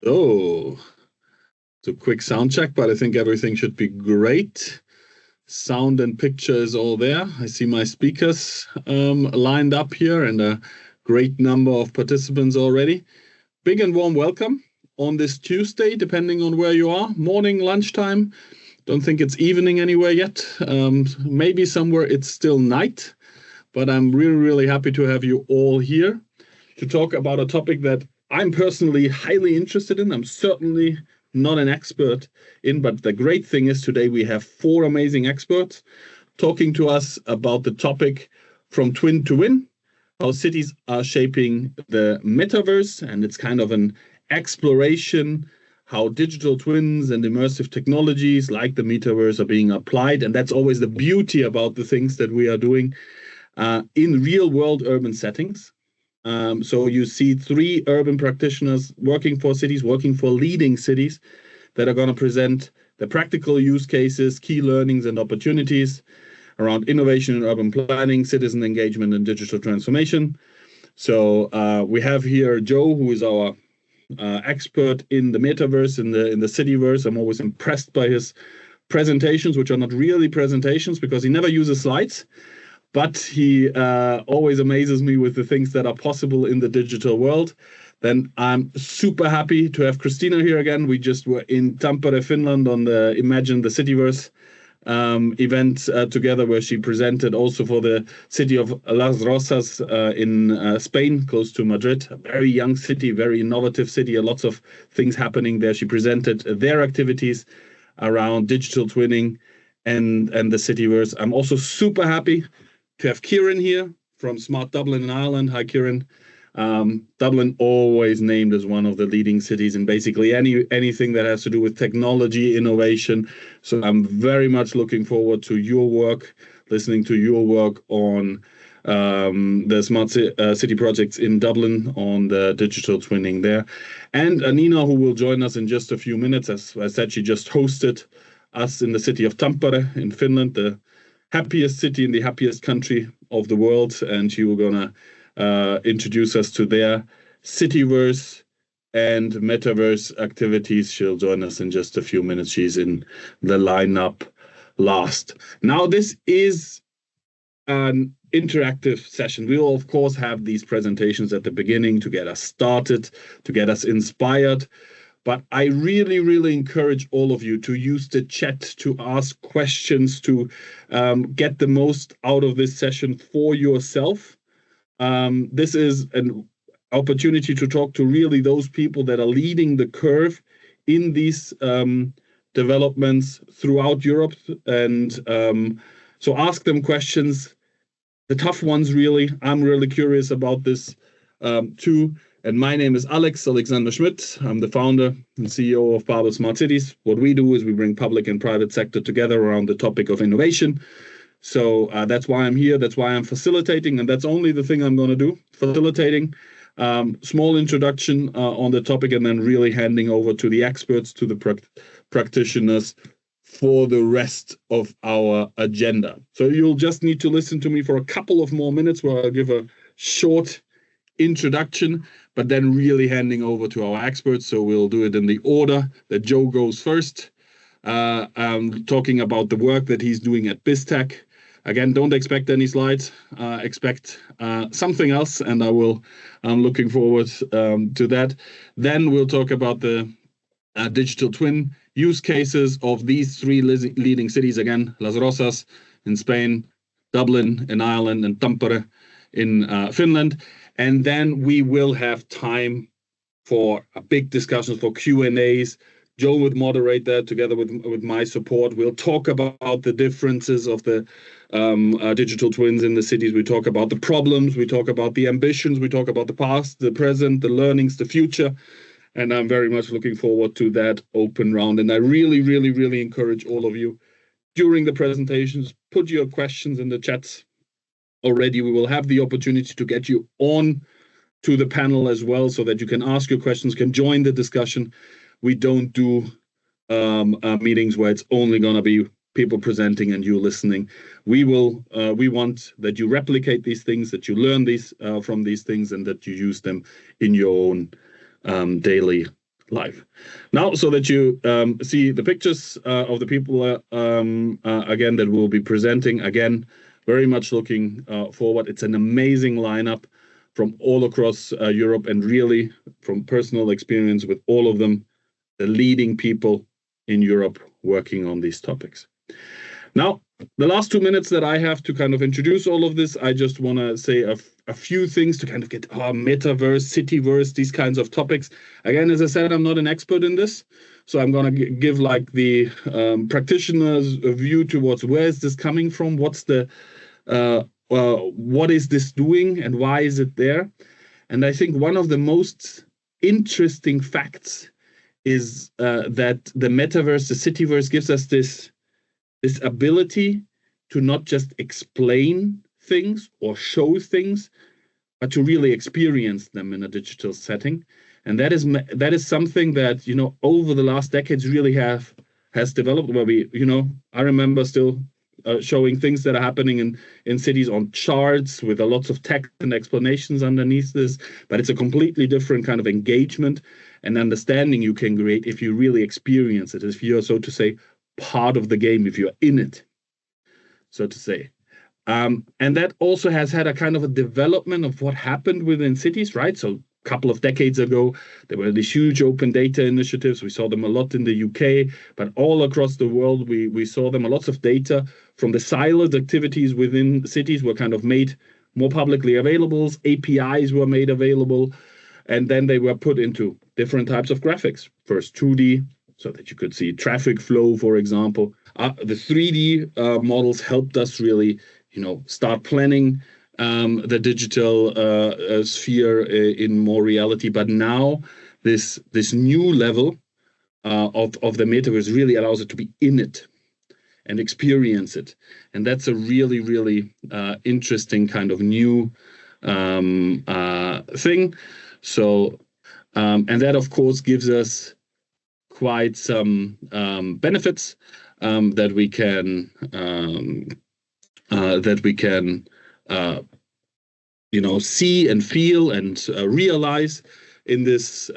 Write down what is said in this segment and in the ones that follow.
Oh, it's a quick sound check, but I think everything should be great. Sound and picture is all there. I see my speakers lined up here and a great number of participants already. Big and warm welcome on this Tuesday, depending on where you are. Morning, lunchtime. Don't think it's evening anywhere yet. Maybe somewhere it's still night, but I'm really, really happy to have you all here to talk about a topic that I'm personally highly interested in. I'm certainly not an expert in, but the great thing is today we have 4 amazing experts talking to us about the topic from twin to win, how cities are shaping the metaverse, and it's kind of an exploration how digital twins and immersive technologies like the metaverse are being applied. And that's always the beauty about the things that we are doing in real world urban settings. So you see 3 urban practitioners working for cities, working for leading cities that are going to present the practical use cases, key learnings and opportunities around innovation in urban planning, citizen engagement and digital transformation. So we have here Joe, who is our expert in the metaverse, in the cityverse. I'm always impressed by his presentations, which are not really presentations because he never uses slides. But he always amazes me with the things that are possible in the digital world. Then I'm super happy to have Cristina here again. We just were in Tampere, Finland on the Imagine the Cityverse event together, where she presented also for the city of Las Rozas in Spain, close to Madrid. A very young city, very innovative city, lots of things happening there. She presented their activities around digital twinning and the cityverse. I'm also super happy to have Kieran here from Smart Dublin in Ireland. Hi, Kieran. Dublin always named as one of the leading cities in basically anything that has to do with technology, innovation. So I'm very much looking forward to your work, listening to your work on the smart city projects in Dublin, on the digital twinning there. And Anniina, who will join us in just a few minutes. As I said, she just hosted us in the city of Tampere in Finland, the happiest city in the happiest country of the world, and she will gonna introduce us to their cityverse and metaverse activities. She'll join us in just a few minutes. She's in the lineup last. Now, this is an interactive session. We will, of course, have these presentations at the beginning to get us started, to get us inspired. But I really, really encourage all of you to use the chat to ask questions, to get the most out of this session for yourself. This is an opportunity to talk to really those people that are leading the curve in these developments throughout Europe. And so ask them questions, the tough ones, really. I'm really curious about this too. And my name is Alexander Schmidt. I'm the founder and CEO of Babel Smart Cities. What we do is we bring public and private sector together around the topic of innovation. So that's why I'm here. That's why I'm facilitating. And that's only the thing I'm going to do, facilitating. Small introduction on the topic, and then really handing over to the experts, to the practitioners for the rest of our agenda. So you'll just need to listen to me for a couple of more minutes where I'll give a short introduction, but then really handing over to our experts. So we'll do it in the order that Joe goes first, talking about the work that he's doing at BizTech. Again, don't expect any slides, expect something else, and I'm looking forward to that. Then we'll talk about the digital twin use cases of these 3 leading cities, again, Las Rozas in Spain, Dublin in Ireland, and Tampere in Finland. And then we will have time for a big discussion, for Q&As. Joe would moderate that together with my support. We'll talk about the differences of the digital twins in the cities. We talk about the problems. We talk about the ambitions. We talk about the past, the present, the learnings, the future. And I'm very much looking forward to that open round. And I really, really, really encourage all of you during the presentations, put your questions in the chats already. We will have the opportunity to get you on to the panel as well, so that you can ask your questions, can join the discussion. We don't do meetings where it's only going to be people presenting and you listening. We want that you replicate these things, that you learn these from these things, and that you use them in your own daily live. Now, so that you see the pictures of the people again that we'll be presenting. Again, very much looking forward. It's an amazing lineup from all across Europe, and really from personal experience with all of them, the leading people in Europe working on these topics. Now, the last 2 minutes that I have to kind of introduce all of this, I just want to say a few things to kind of get metaverse, cityverse, these kinds of topics. Again, as I said, I'm not an expert in this, so I'm going to give like the practitioner's view towards where is this coming from, what's the what is this doing and why is it there? And I think one of the most interesting facts is that the metaverse, the cityverse, gives us this ability to not just explain things or show things, but to really experience them in a digital setting. And that is something that, you know, over the last decades really has developed, where we, you know, I remember still showing things that are happening in cities on charts with a lots of text and explanations underneath this, but it's a completely different kind of engagement and understanding you can create if you really experience it, if you're, so to say, part of the game, if you're in it, so to say. And that also has had a kind of a development of what happened within cities, right? So a couple of decades ago, there were these huge open data initiatives. We saw them a lot in the UK, but all across the world, we saw them. Lots of data from the siloed activities within cities were kind of made more publicly available. APIs were made available, and then they were put into different types of graphics. First 2D, so that you could see traffic flow, for example. The 3D models helped us really, you know, start planning the digital sphere in more reality. But now this new level of the metaverse really allows it to be in it and experience it. And that's a really, really interesting kind of new thing. So, and that, of course, gives us quite some benefits that we can you know, see and feel and realize in this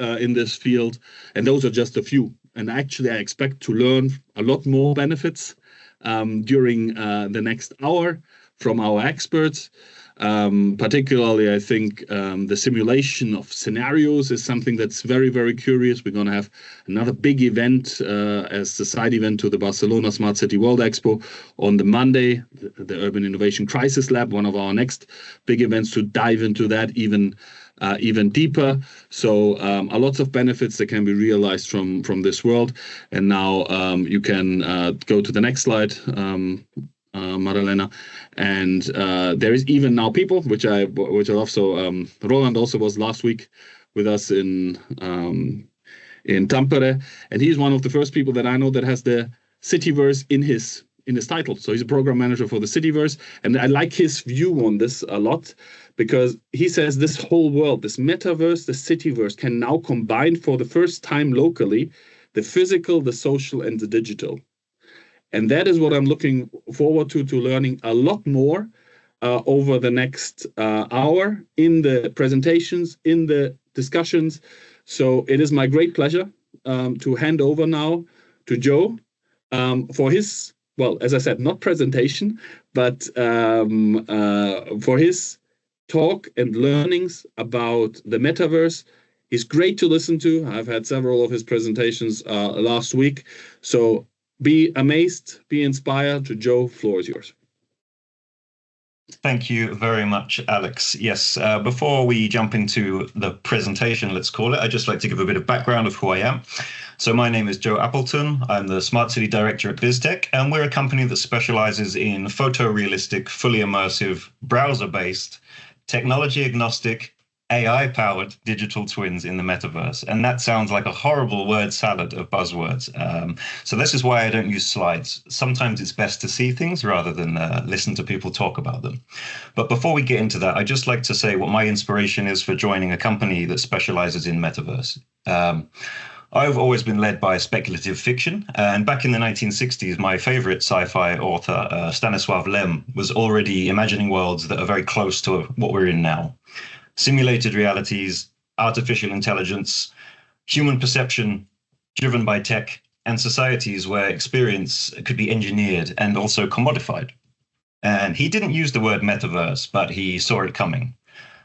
field. And those are just a few. And actually, I expect to learn a lot more benefits during the next hour from our experts. Particularly, I think the simulation of scenarios is something that's very, very curious. We're going to have another big event as the side event to the Barcelona Smart City World Expo on the Monday, the Urban Innovation Crisis Lab, one of our next big events to dive into that even deeper. So a lots of benefits that can be realized from this world. And now you can go to the next slide, Marilena, and there is even now people, which I love. So Roland also was last week with us in Tampere, and he's one of the first people that I know that has the Cityverse in his title. So he's a program manager for the Cityverse, and I like his view on this a lot, because he says this whole world, this metaverse, the Cityverse, can now combine for the first time locally the physical, the social, and the digital. And that is what I'm looking forward to learning a lot more over the next hour in the presentations, in the discussions. So it is my great pleasure to hand over now to Joe for his, well, as I said, not presentation, but for his talk and learnings about the metaverse. He's great to listen to. I've had several of his presentations last week. So be amazed, be inspired. Joe, floor is yours. Thank you very much, Alex. Yes, before we jump into the presentation, let's call it, I'd just like to give a bit of background of who I am. So my name is Joe Appleton. I'm the Smart City Director at BizTech, and we're a company that specializes in photorealistic, fully immersive, browser-based, technology-agnostic, AI-powered digital twins in the metaverse. And that sounds like a horrible word salad of buzzwords. So this is why I don't use slides. Sometimes it's best to see things rather than listen to people talk about them. But before we get into that, I'd just like to say what my inspiration is for joining a company that specializes in metaverse. I've always been led by speculative fiction, and back in the 1960s, my favorite sci-fi author, Stanisław Lem, was already imagining worlds that are very close to what we're in now. Simulated realities, artificial intelligence, human perception driven by tech, and societies where experience could be engineered and also commodified. And he didn't use the word metaverse, but he saw it coming.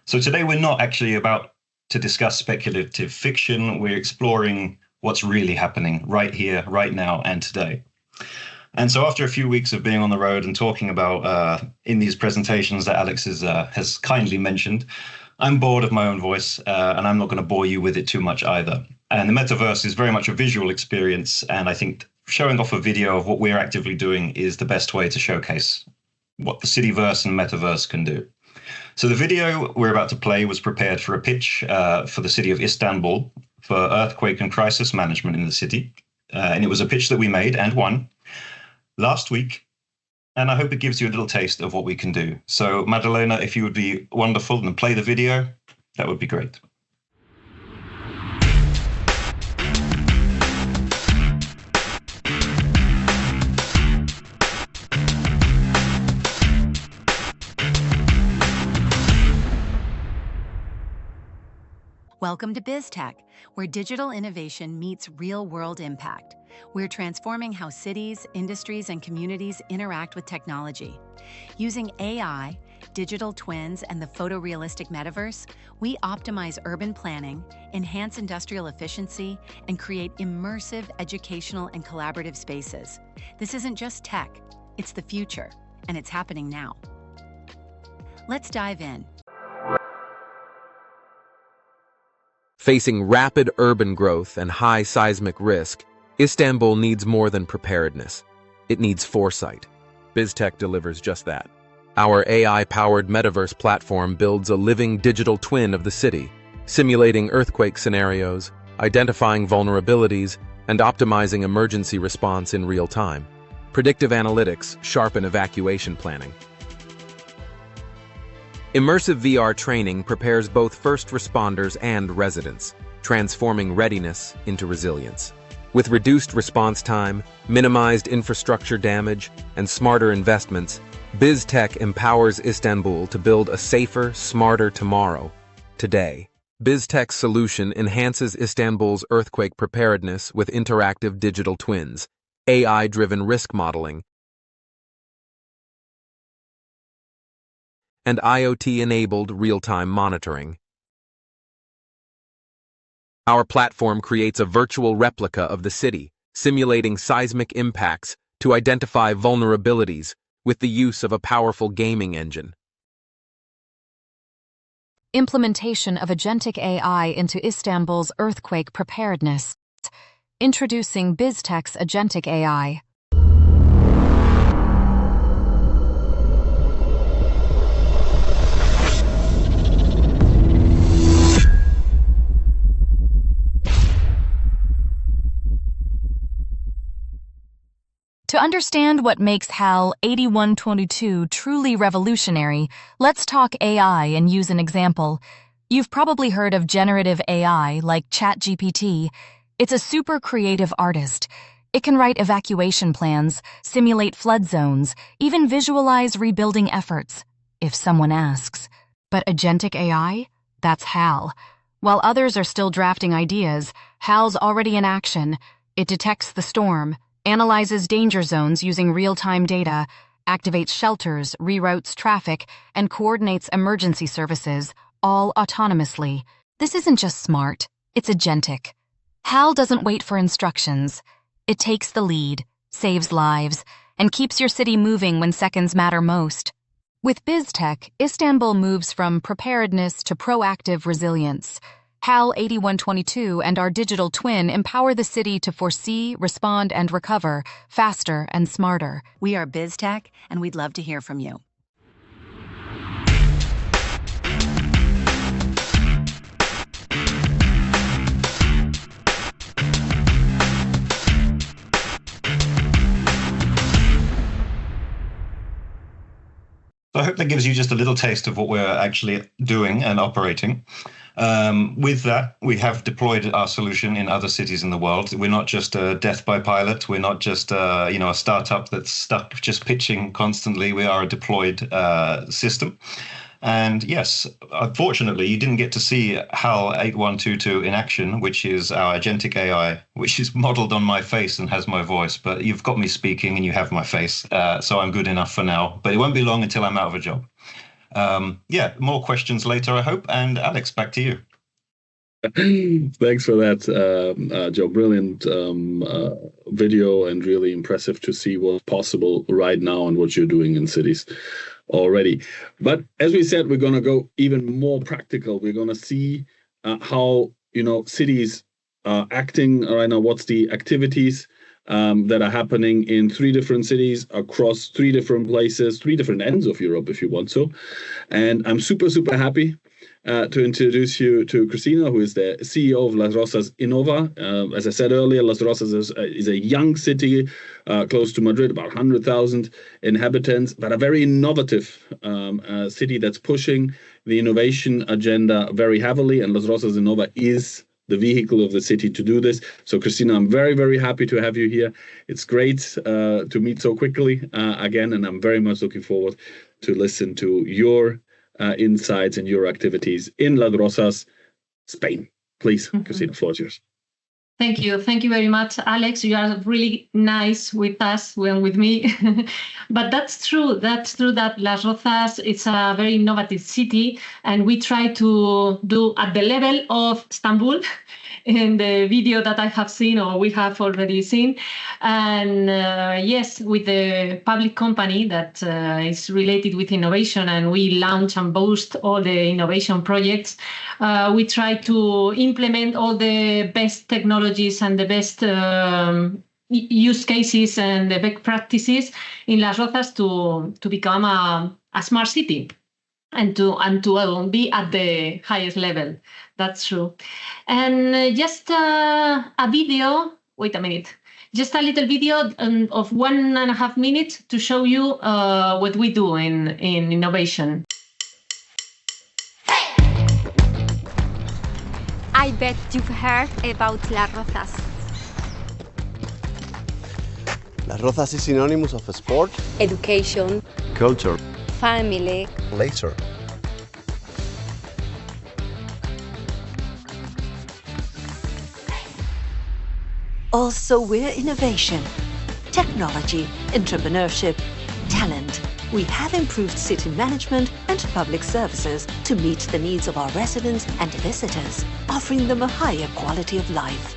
So today we're not actually about to discuss speculative fiction. We're exploring what's really happening right here, right now, and today. And so after a few weeks of being on the road and talking about in these presentations that Alex has kindly mentioned, I'm bored of my own voice, and I'm not going to bore you with it too much either. And the metaverse is very much a visual experience, and I think showing off a video of what we're actively doing is the best way to showcase what the cityverse and metaverse can do. So the video we're about to play was prepared for a pitch for the city of Istanbul for earthquake and crisis management in the city. And it was a pitch that we made and won last week. And I hope it gives you a little taste of what we can do. So Madalena, if you would be wonderful and play the video, that would be great. Welcome to BizTech, where digital innovation meets real-world impact. We're transforming how cities, industries, and communities interact with technology. Using AI, digital twins, and the photorealistic metaverse, we optimize urban planning, enhance industrial efficiency, and create immersive educational and collaborative spaces. This isn't just tech, it's the future, and it's happening now. Let's dive in. Facing rapid urban growth and high seismic risk, Istanbul needs more than preparedness. It needs foresight. BizTech delivers just that. Our AI-powered metaverse platform builds a living digital twin of the city, simulating earthquake scenarios, identifying vulnerabilities, and optimizing emergency response in real time. Predictive analytics sharpen evacuation planning. Immersive VR training prepares both first responders and residents, transforming readiness into resilience. With reduced response time, minimized infrastructure damage, and smarter investments, BizTech empowers Istanbul to build a safer, smarter tomorrow, today. BizTech's solution enhances Istanbul's earthquake preparedness with interactive digital twins, AI-driven risk modeling, and IoT-enabled real-time monitoring. Our platform creates a virtual replica of the city, simulating seismic impacts to identify vulnerabilities with the use of a powerful gaming engine. Implementation of agentic AI into Istanbul's earthquake preparedness. Introducing BizTech's agentic AI. To understand what makes HAL 8122 truly revolutionary, let's talk AI and use an example. You've probably heard of generative AI like ChatGPT. It's a super creative artist. It can write evacuation plans, simulate flood zones, even visualize rebuilding efforts, if someone asks. But agentic AI? That's HAL. While others are still drafting ideas, HAL's already in action. It detects the storm, analyzes danger zones using real-time data, activates shelters, reroutes traffic, and coordinates emergency services, all autonomously. This isn't just smart, it's agentic. HAL doesn't wait for instructions. It takes the lead, saves lives, and keeps your city moving when seconds matter most. With BizTech, Istanbul moves from preparedness to proactive resilience. HAL 8122 and our digital twin empower the city to foresee, respond, and recover faster and smarter. We are BizTech, and we'd love to hear from you. So I hope that gives you just a little taste of what we're actually doing and operating. With that, we have deployed our solution in other cities in the world. We're not just a death by pilot. We're not just a startup that's stuck just pitching constantly. We are a deployed system. And yes, unfortunately, you didn't get to see HAL 8122 in action, which is our agentic AI, which is modeled on my face and has my voice. But you've got me speaking and you have my face. So I'm good enough for now. But it won't be long until I'm out of a job. Yeah, more questions later, I hope. And Alex, back to you. Thanks for that, Joe. Brilliant video, and really impressive to see what's possible right now and what you're doing in cities already. But as we said, we're going to go even more practical. We're going to see how cities are acting right now. What's the activities that are happening in 3 different cities across 3 different places, 3 different ends of Europe, if you want so. And I'm super happy to introduce you to Cristina, who is the CEO of Las Rozas Innova. As I said earlier, Las Rozas is a young city close to Madrid, about 100,000 inhabitants, but a very innovative city that's pushing the innovation agenda very heavily. And Las Rozas Innova is the vehicle of the city to do this. So, Cristina, I'm very happy to have you here. It's great to meet so quickly again, and I'm very much looking forward to listen to your insights and your activities in Las Rozas, Spain. Please, Cristina, the floor is yours. Thank you very much, Alex. You are really nice with us, well, with me. But that's true that Las Rozas is a very innovative city, and we try to do at the level of Istanbul in the video that I have seen, or we have already seen. And yes, with the public company that is related with innovation, and we launch and boost all the innovation projects, we try to implement all the best technologies and the best use cases and the best practices in Las Rozas to become a smart city and to be at the highest level. That's true. And just a video, wait a minute, just a little video of 1.5 minutes to show you what we do in innovation. I bet you've heard about Las Rozas. Las Rozas is synonymous of sport, Education, culture, family, leisure. Also, we're innovation, technology, entrepreneurship, talent. We have improved city management and public services to meet the needs of our residents and visitors, offering them a higher quality of life.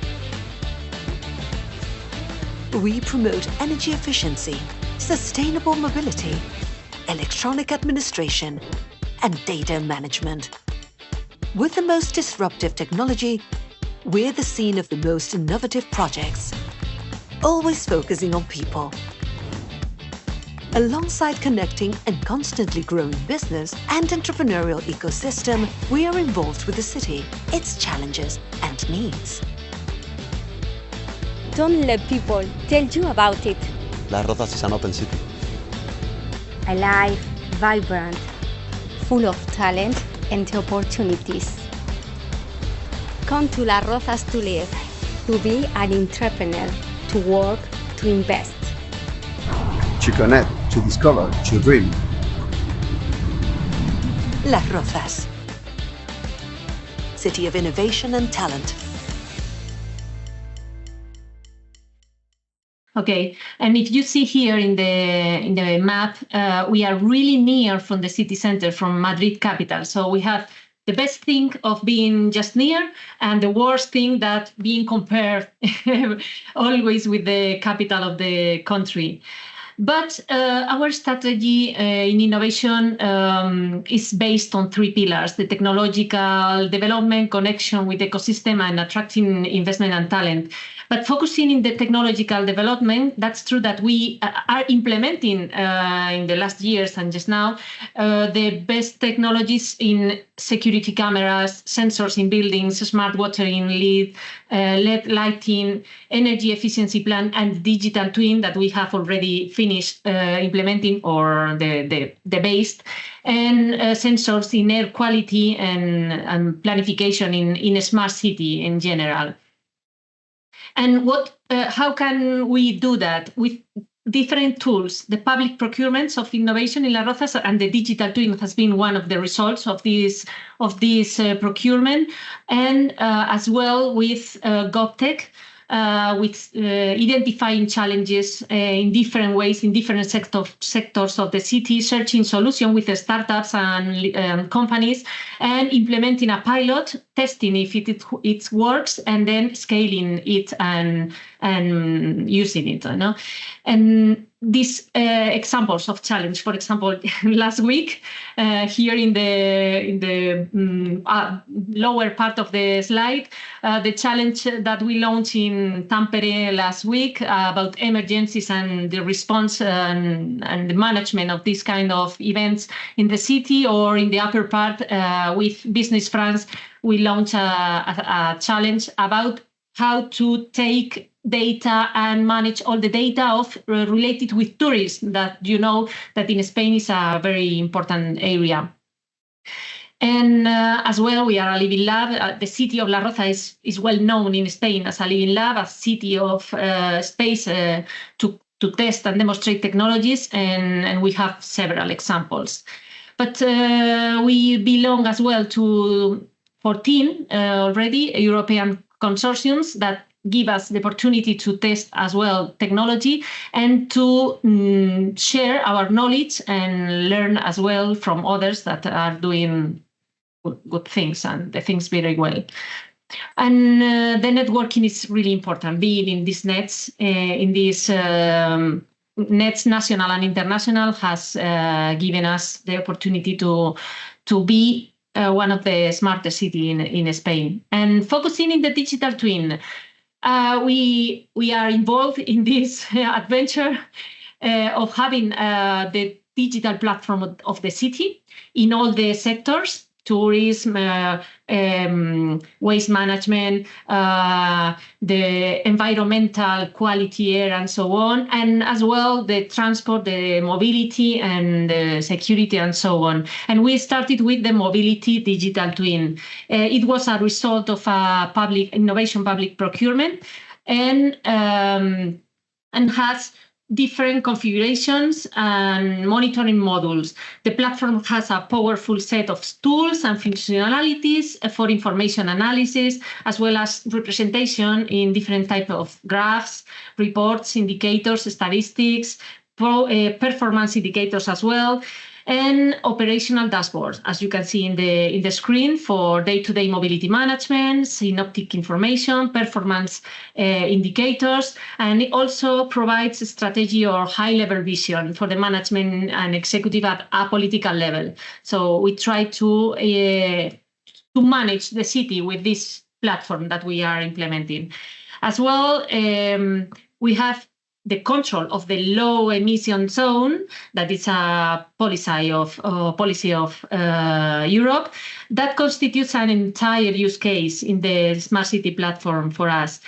We promote energy efficiency, sustainable mobility, electronic administration, and data management. With the most disruptive technology, we're the scene of the most innovative projects, always focusing on people. Alongside connecting and constantly growing business and entrepreneurial ecosystem, we are involved with the city, its challenges and needs. Don't let people tell you about it. Las Rozas is an open city. Alive, vibrant, full of talent and opportunities. Come to Las Rozas to live, to be an entrepreneur, to work, to invest. To connect, to discover, to dream. Las Rozas, city of innovation and talent. Okay, and if you see here in the map, we are really near from the city center, from Madrid capital. So we have the best thing of being just near, and the worst thing that being compared always with the capital of the country. But our strategy in innovation is based on 3 pillars: the technological development, connection with the ecosystem, and attracting investment and talent. But focusing in the technological development, that's true that we are implementing in the last years and just now the best technologies in security cameras, sensors in buildings, smart watering, LED lighting, energy efficiency plan, and digital twin that we have already finished implementing, or the base, and sensors in air quality and planification in a smart city in general. And how can we do that? different tools. The public procurements of innovation in Las Rozas and the digital twin has been one of the results of this procurement, and as well with GovTech, with identifying challenges in different ways in different sectors of the city, searching solutions with the startups and companies, and implementing a pilot, testing if it works, and then scaling it and using it. And these examples of challenge, for example, last week here in the lower part of the slide, the challenge that we launched in Tampere last week about emergencies and the response and the management of these kind of events in the city, or in the upper part with Business France, we launched a challenge about how to take data and manage all the data related with tourism, that that in Spain is a very important area. And as well, we are a living lab. The city of La Roza is well known in Spain as a living lab, a city of space to test and demonstrate technologies, and we have several examples. But we belong as well to 14 already European consortiums that give us the opportunity to test as well technology and to share our knowledge and learn as well from others that are doing good things and the things very well. And the networking is really important, being in these nets, nets national and international, has given us the opportunity to be one of the smartest cities in Spain. And focusing in the digital twin, we are involved in this adventure of having the digital platform of the city in all the sectors: tourism, waste management, the environmental quality air, and so on, and as well the transport, the mobility, and the security, and so on. And we started with the mobility digital twin. It was a result of a public procurement, and has different configurations and monitoring modules. The platform has a powerful set of tools and functionalities for information analysis, as well as representation in different types of graphs, reports, indicators, statistics, performance indicators as well, and operational dashboards, as you can see in the screen, for day-to-day mobility management, synoptic information, performance indicators, and it also provides a strategy or high-level vision for the management and executive at a political level. So we try to manage the city with this platform that we are implementing. As well, we have the control of the low emission zone, that is a policy of Europe, that constitutes an entire use case in the smart city platform for us.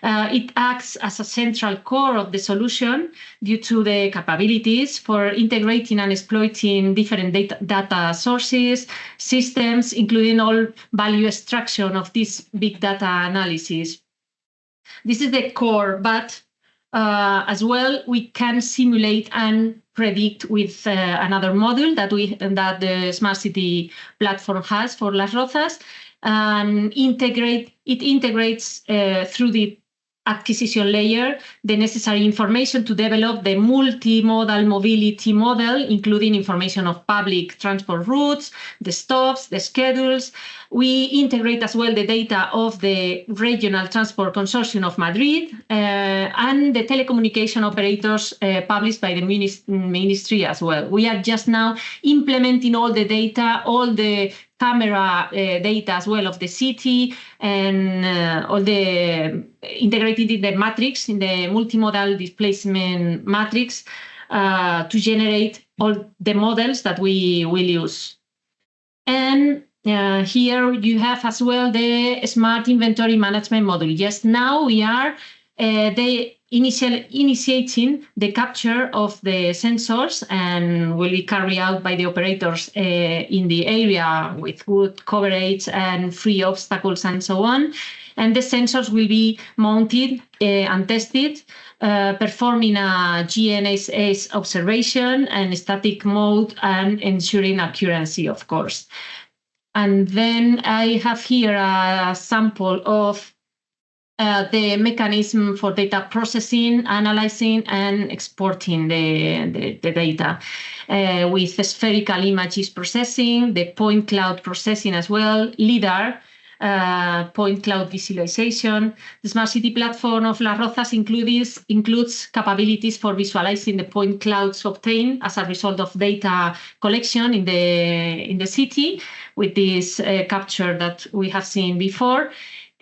It acts as a central core of the solution due to the capabilities for integrating and exploiting different data sources, systems, including all value extraction of this big data analysis. This is the core, but as well, we can simulate and predict with another module that the Smart City platform has for Las Rozas, and it integrates through the acquisition layer the necessary information to develop the multimodal mobility model, including information of public transport routes, the stops, the schedules. We integrate as well the data of the Regional Transport Consortium of Madrid and the telecommunication operators published by the ministry as well. We are just now implementing all the data, all the camera data as well of the city, and all the integrated in the matrix, in the multimodal displacement matrix, to generate all the models that we will use. And here you have as well the smart inventory management module. Just now we are they initiating the capture of the sensors and will be carried out by the operators in the area with good coverage and free obstacles and so on. And the sensors will be mounted and tested, performing a GNSS observation and static mode and ensuring accuracy, of course. And then I have here a sample of the mechanism for data processing, analyzing, and exporting the data with spherical images processing, the point cloud processing as well, LiDAR, point cloud visualization. The Smart City platform of Las Rozas includes capabilities for visualizing the point clouds obtained as a result of data collection in the city with this capture that we have seen before,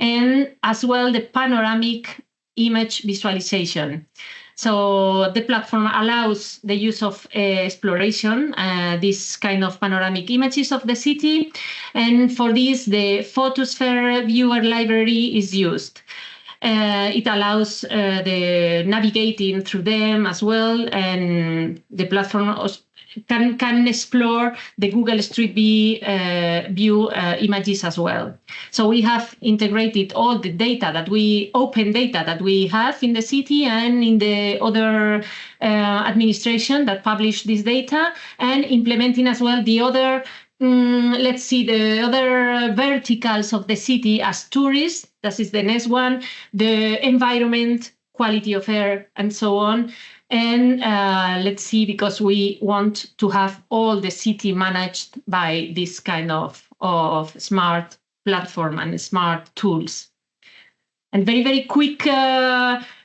and as well the panoramic image visualization. So the platform allows the use of exploration, this kind of panoramic images of the city. And for this, the Photosphere Viewer Library is used. It allows the navigating through them as well, and the platform can explore the Google Street View images as well. So we have integrated all the data open data that we have in the city and in the other administration that publish this data, and implementing as well the other, the other verticals of the city as tourists. That is the next one, the environment, quality of air, and so on. And because we want to have all the city managed by this kind of smart platform and smart tools. And very, very quick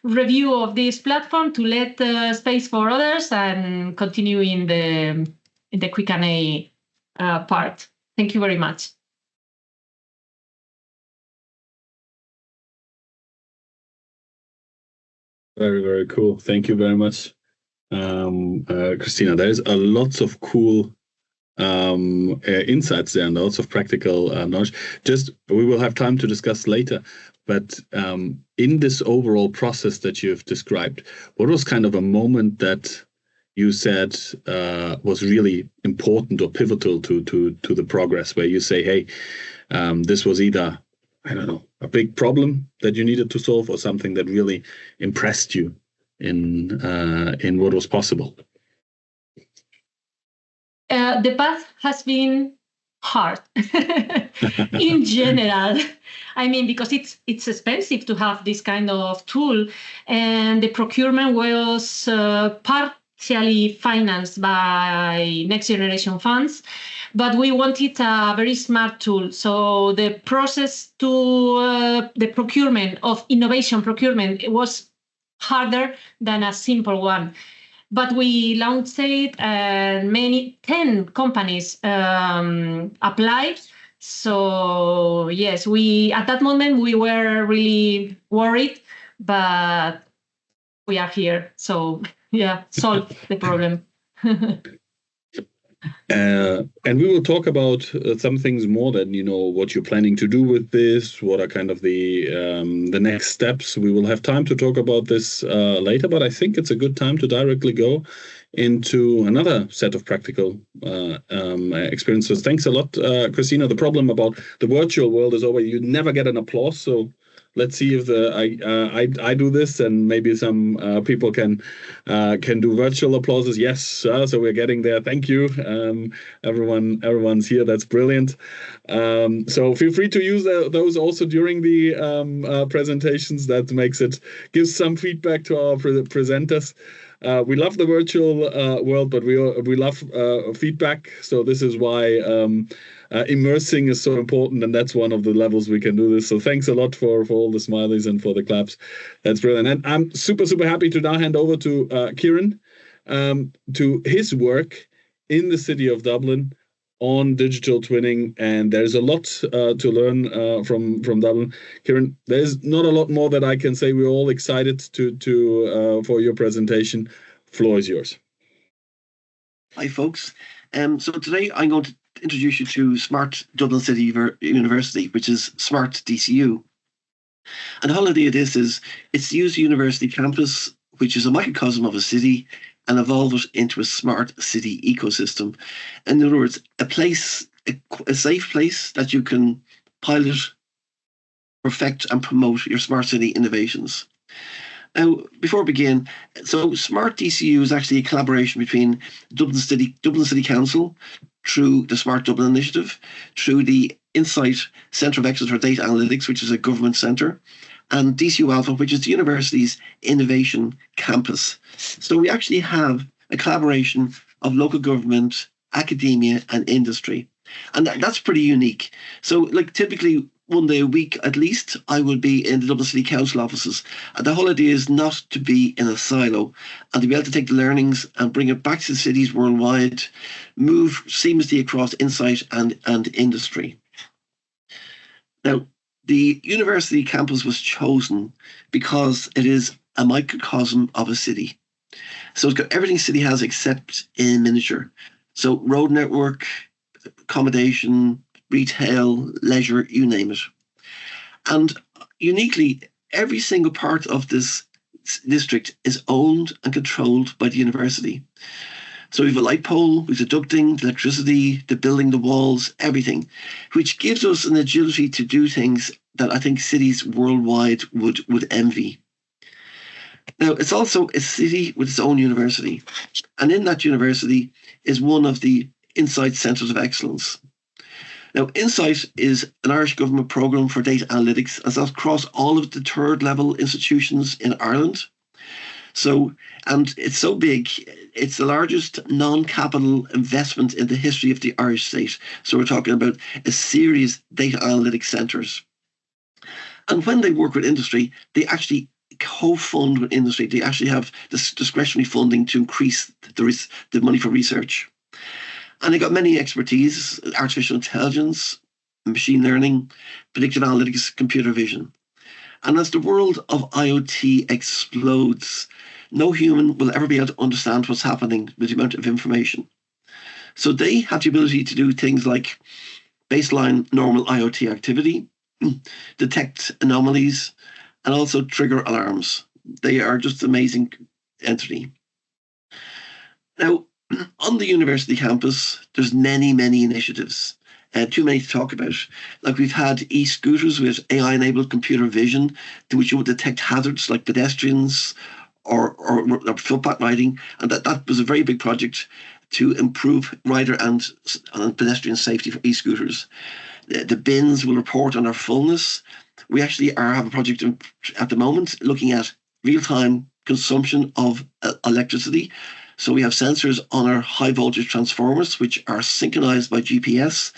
review of this platform to let space for others and continue in the Q&A part. Thank you very much. Very, very cool. Thank you very much, Cristina. There's a lots of cool insights there and lots of practical knowledge. We will have time to discuss later. But in this overall process that you've described, what was kind of a moment that you said was really important or pivotal to the progress, where you say, hey, this was either, I don't know, a big problem that you needed to solve or something that really impressed you in what was possible? The path has been hard in general. I mean, because it's expensive to have this kind of tool, and the procurement was partially financed by Next Generation funds. But we wanted a very smart tool. So the process to the procurement of innovation procurement, it was harder than a simple one. But we launched it and 10 companies applied. So yes, at that moment we were really worried, but we are here. So yeah, solve the problem. And we will talk about some things more than, what you're planning to do with this, what are kind of the next steps. We will have time to talk about this later, but I think it's a good time to directly go into another set of practical experiences. Thanks a lot, Cristina. The problem about the virtual world is always you never get an applause, so let's see if I do this, and maybe some people can do virtual applauses. Yes, so we're getting there. Thank you, everyone's here. That's brilliant. So feel free to use those also during the presentations. That gives some feedback to our presenters. We love the virtual world, but we love feedback. So this is why immersing is so important, and that's one of the levels we can do this. So thanks a lot for all the smileys and for the claps. That's brilliant. And I'm super, super happy to now hand over to Kieran, to his work in the city of Dublin on digital twinning. And there's a lot to learn from Dublin. Kieran, there's not a lot more that I can say. We're all excited for your presentation. Floor is yours. Hi, folks. So today I'm going to introduce you to Smart Dublin City University, which is Smart DCU. And the whole idea of this is it's to use the university campus, which is a microcosm of a city, and evolve it into a smart city ecosystem. In other words, a place, a safe place that you can pilot, perfect, and promote your smart city innovations. Now, before we begin, so Smart DCU is actually a collaboration between Dublin City Council, through the Smart Dublin Initiative, through the Insight Centre of Excellence for Data Analytics, which is a government centre, and DCU Alpha, which is the university's innovation campus. So we actually have a collaboration of local government, academia, and industry. And that's pretty unique. So, like, typically, one day a week at least, I will be in the Dublin City Council offices. And the whole idea is not to be in a silo and to be able to take the learnings and bring it back to the cities worldwide, move seamlessly across insight and industry. Now, the university campus was chosen because it is a microcosm of a city. So it's got everything city has except in miniature. So road network, accommodation, retail, leisure, you name it. And uniquely, every single part of this district is owned and controlled by the university. So we have a light pole, we have the ducting, the electricity, the building, the walls, everything, which gives us an agility to do things that I think cities worldwide would envy. Now, it's also a city with its own university. And in that university is one of the Insight Centres of Excellence. Now, Insight is an Irish government programme for data analytics, and that's across all of the third level institutions in Ireland. So, and it's so big, it's the largest non-capital investment in the history of the Irish state. So we're talking about a series of data analytics centres. And when they work with industry, they actually co-fund with industry. They actually have this discretionary funding to increase the money for research. And they got many expertise: artificial intelligence, machine learning, predictive analytics, computer vision. And as the world of IoT explodes, no human will ever be able to understand what's happening with the amount of information. So they have the ability to do things like baseline normal IoT activity, detect anomalies, and also trigger alarms. They are just an amazing entity. Now, on the university campus, there's many, many initiatives. Too many to talk about. Like, we've had e-scooters with AI-enabled computer vision, to which you would detect hazards like pedestrians or footpath riding, and that was a very big project to improve rider and pedestrian safety for e-scooters. The bins will report on our fullness. We actually have a project at the moment looking at real-time consumption of electricity. So we have sensors on our high voltage transformers, which are synchronized by GPS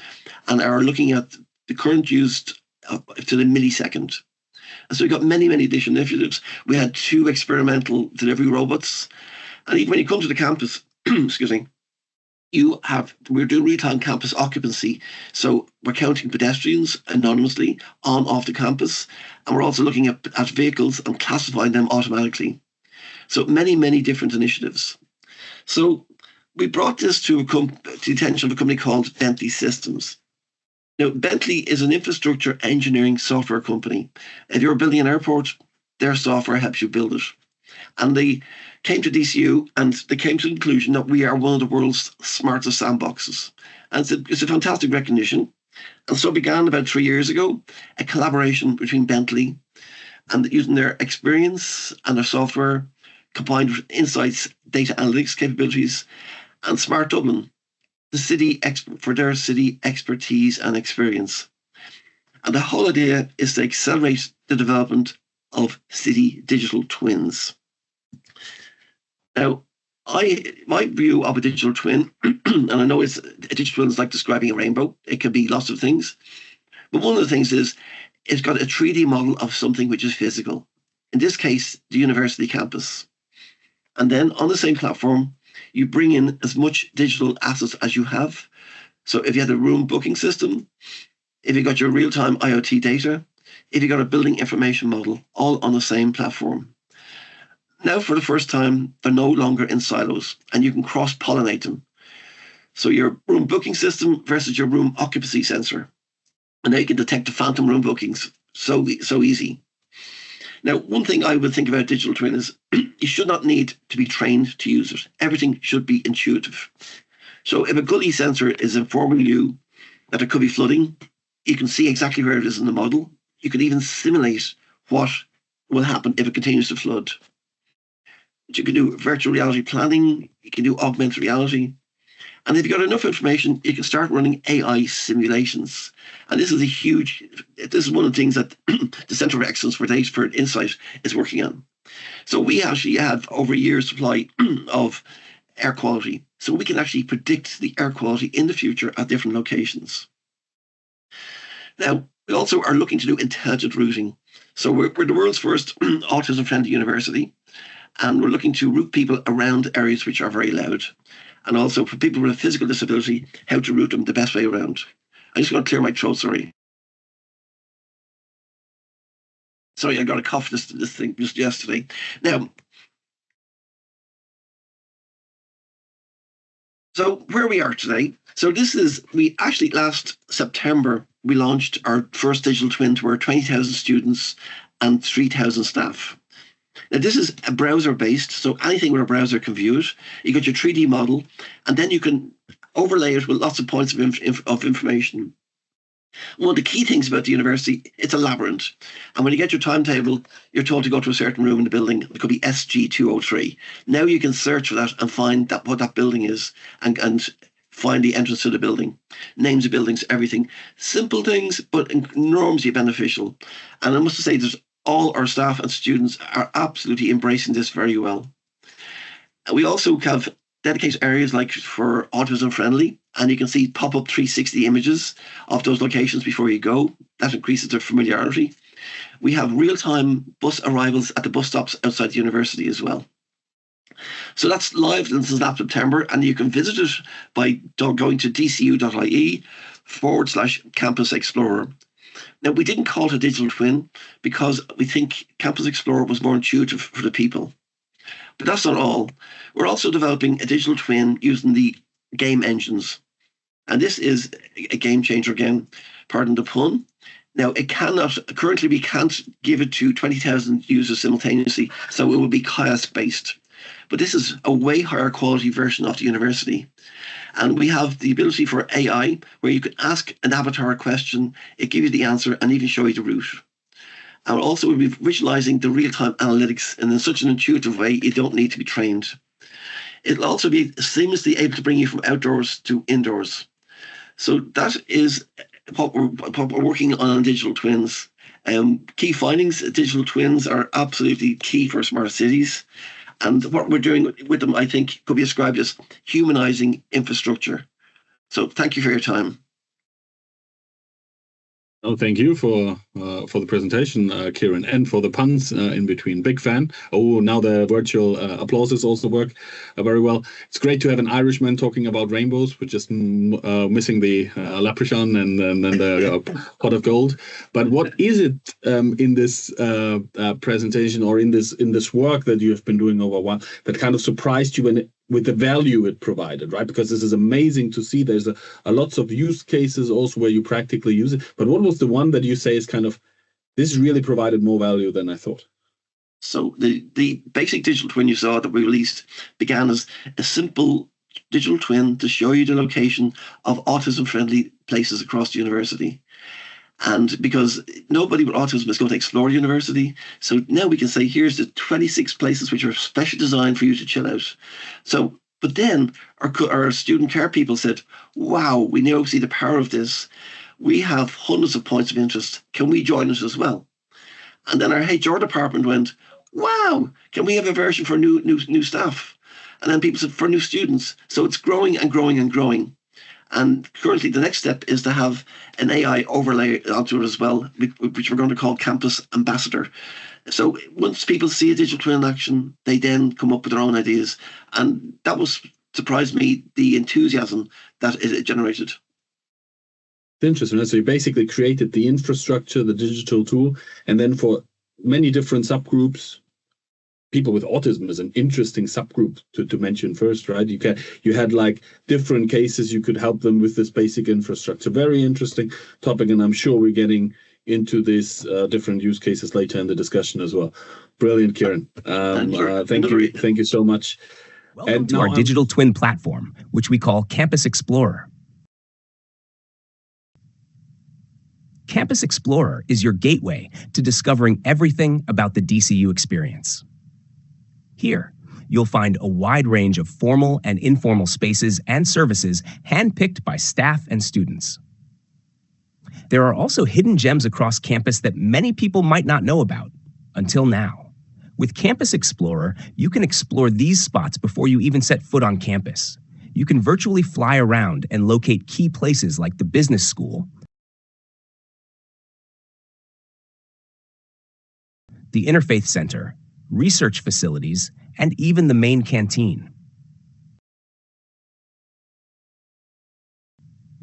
and are looking at the current used to the millisecond. And so we've got many, many additional initiatives. We had 2 experimental delivery robots. And even when you come to the campus, excuse me, we're doing real-time campus occupancy. So we're counting pedestrians anonymously on off the campus. And we're also looking at vehicles and classifying them automatically. So many, many different initiatives. So we brought this to the attention of a company called Bentley Systems. Now, Bentley is an infrastructure engineering software company. If you're building an airport, their software helps you build it. And they came to DCU and they came to the conclusion that we are one of the world's smartest sandboxes. And it's a fantastic recognition. And so it began about 3 years ago, a collaboration between Bentley and using their experience and their software combined with Insight's data analytics capabilities and Smart Dublin, the city for their city expertise and experience. And the whole idea is to accelerate the development of city digital twins. Now, my view of a digital twin, and I know a digital twin is like describing a rainbow. It can be lots of things. But one of the things is it's got a 3D model of something which is physical. In this case, the university campus. And then on the same platform, you bring in as much digital assets as you have. So if you had a room booking system, if you got your real-time IoT data, if you got a building information model, all on the same platform. Now, for the first time, they're no longer in silos, and you can cross-pollinate them. So your room booking system versus your room occupancy sensor. And now you can detect the phantom room bookings so easy. Now, one thing I would think about digital twin is you should not need to be trained to use it. Everything should be intuitive. So if a gully sensor is informing you that there could be flooding, you can see exactly where it is in the model. You can even simulate what will happen if it continues to flood. You can do virtual reality planning. You can do augmented reality. And if you've got enough information, you can start running AI simulations. And this is one of the things that the Centre of Excellence for Data for Insight is working on. So we actually have over a year's supply of air quality. So we can actually predict the air quality in the future at different locations. Now, we also are looking to do intelligent routing. So we're the world's first autism-friendly university, and we're looking to route people around areas which are very loud. And also for people with a physical disability, how to route them the best way around. I'm just going to clear my throat, sorry. Sorry, I got a cough this thing just yesterday. Now, so where we are today. So we actually last September, we launched our first digital twin to our 20,000 students and 3,000 staff. Now, this is a browser-based, so anything with a browser can view it. You got your 3D model, and then you can overlay it with lots of points of information. One of the key things about the university, it's a labyrinth. And when you get your timetable, you're told to go to a certain room in the building. It could be SG203. Now you can search for that and find what that building is and find the entrance to the building. Names of buildings, everything. Simple things, but enormously beneficial. And I must say, all our staff and students are absolutely embracing this very well. We also have dedicated areas like for autism friendly, and you can see pop-up 360 images of those locations before you go. That increases their familiarity. We have real-time bus arrivals at the bus stops outside the university as well. So that's live since last September, and you can visit it by going to dcu.ie/Campus Explorer. Now, we didn't call it a digital twin because we think Campus Explorer was more intuitive for the people. But that's not all. We're also developing a digital twin using the game engines. And this is a game changer again, pardon the pun. Now, currently we can't give it to 20,000 users simultaneously, so it will be kiosk-based. But this is a way higher quality version of the university. And we have the ability for AI, where you can ask an avatar a question, it gives you the answer, and even show you the route. And also we'll be visualizing the real-time analytics, and in such an intuitive way, you don't need to be trained. It'll also be seamlessly able to bring you from outdoors to indoors. So that is what we're working on digital twins. Key findings, digital twins are absolutely key for smart cities. And what we're doing with them, I think, could be described as humanizing infrastructure. So thank you for your time. Oh, thank you for the presentation, Kieran, and for the puns in between. Big fan. Oh, now the virtual applauses also work very well. It's great to have an Irishman talking about rainbows. We're just missing the leprechaun and the pot of gold. But what is it in this presentation or in this work that you have been doing over a while that kind of surprised you with the value it provided, right? Because this is amazing to see. There's a lots of use cases also where you practically use it. But what was the one that you say is kind of, this really provided more value than I thought? So the basic digital twin you saw that we released began as a simple digital twin to show you the location of autism-friendly places across the university. And because nobody with autism is going to explore the university, so now we can say, here's the 26 places which are specially designed for you to chill out. So, but then our student care people said, wow, we now see the power of this. We have hundreds of points of interest. Can we join it as well? And then our HR department went, wow, can we have a version for new staff? And then people said, for new students. So it's growing and growing and growing. And currently the next step is to have an AI overlay onto it as well, which we're going to call Campus Ambassador. So once people see a digital twin in action, they then come up with their own ideas. And that surprised me, the enthusiasm that it generated. Interesting. So you basically created the infrastructure, the digital tool, and then for many different subgroups, people with autism is an interesting subgroup to mention first, right? You had like different cases you could help them with this basic infrastructure. Very interesting topic, and I'm sure we're getting into these different use cases later in the discussion as well. Brilliant, Kieran. Thank you so much. Welcome to our digital twin platform, which we call Campus Explorer. Campus Explorer is your gateway to discovering everything about the DCU experience. Here, you'll find a wide range of formal and informal spaces and services handpicked by staff and students. There are also hidden gems across campus that many people might not know about, until now. With Campus Explorer, you can explore these spots before you even set foot on campus. You can virtually fly around and locate key places like the business school, the Interfaith Center, research facilities, and even the main canteen.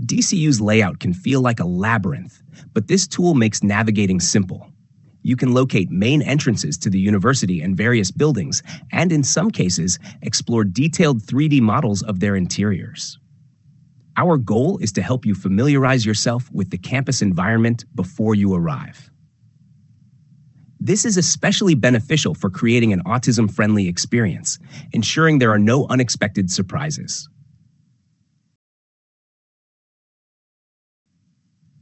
DCU's layout can feel like a labyrinth, but this tool makes navigating simple. You can locate main entrances to the university and various buildings, and in some cases, explore detailed 3D models of their interiors. Our goal is to help you familiarize yourself with the campus environment before you arrive. This is especially beneficial for creating an autism-friendly experience, ensuring there are no unexpected surprises.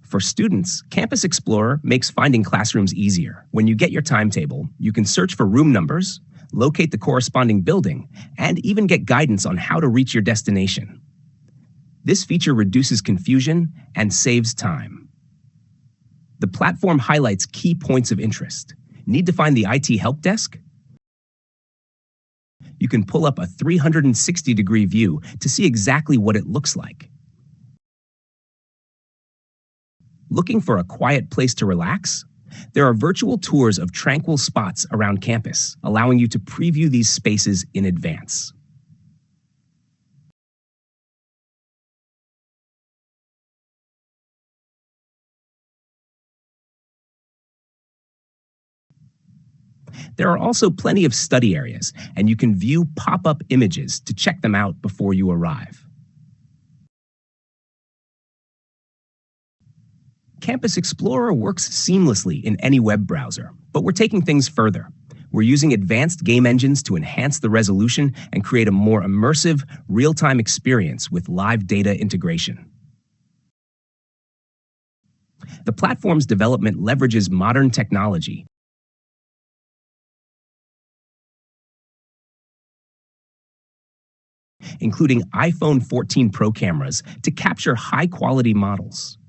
For students, Campus Explorer makes finding classrooms easier. When you get your timetable, you can search for room numbers, locate the corresponding building, and even get guidance on how to reach your destination. This feature reduces confusion and saves time. The platform highlights key points of interest. Need to find the IT help desk? You can pull up a 360-degree view to see exactly what it looks like. Looking for a quiet place to relax? There are virtual tours of tranquil spots around campus, allowing you to preview these spaces in advance. There are also plenty of study areas, and you can view pop-up images to check them out before you arrive. Campus Explorer works seamlessly in any web browser, but we're taking things further. We're using advanced game engines to enhance the resolution and create a more immersive, real-time experience with live data integration. The platform's development leverages modern technology, including iPhone 14 Pro cameras to capture high-quality models.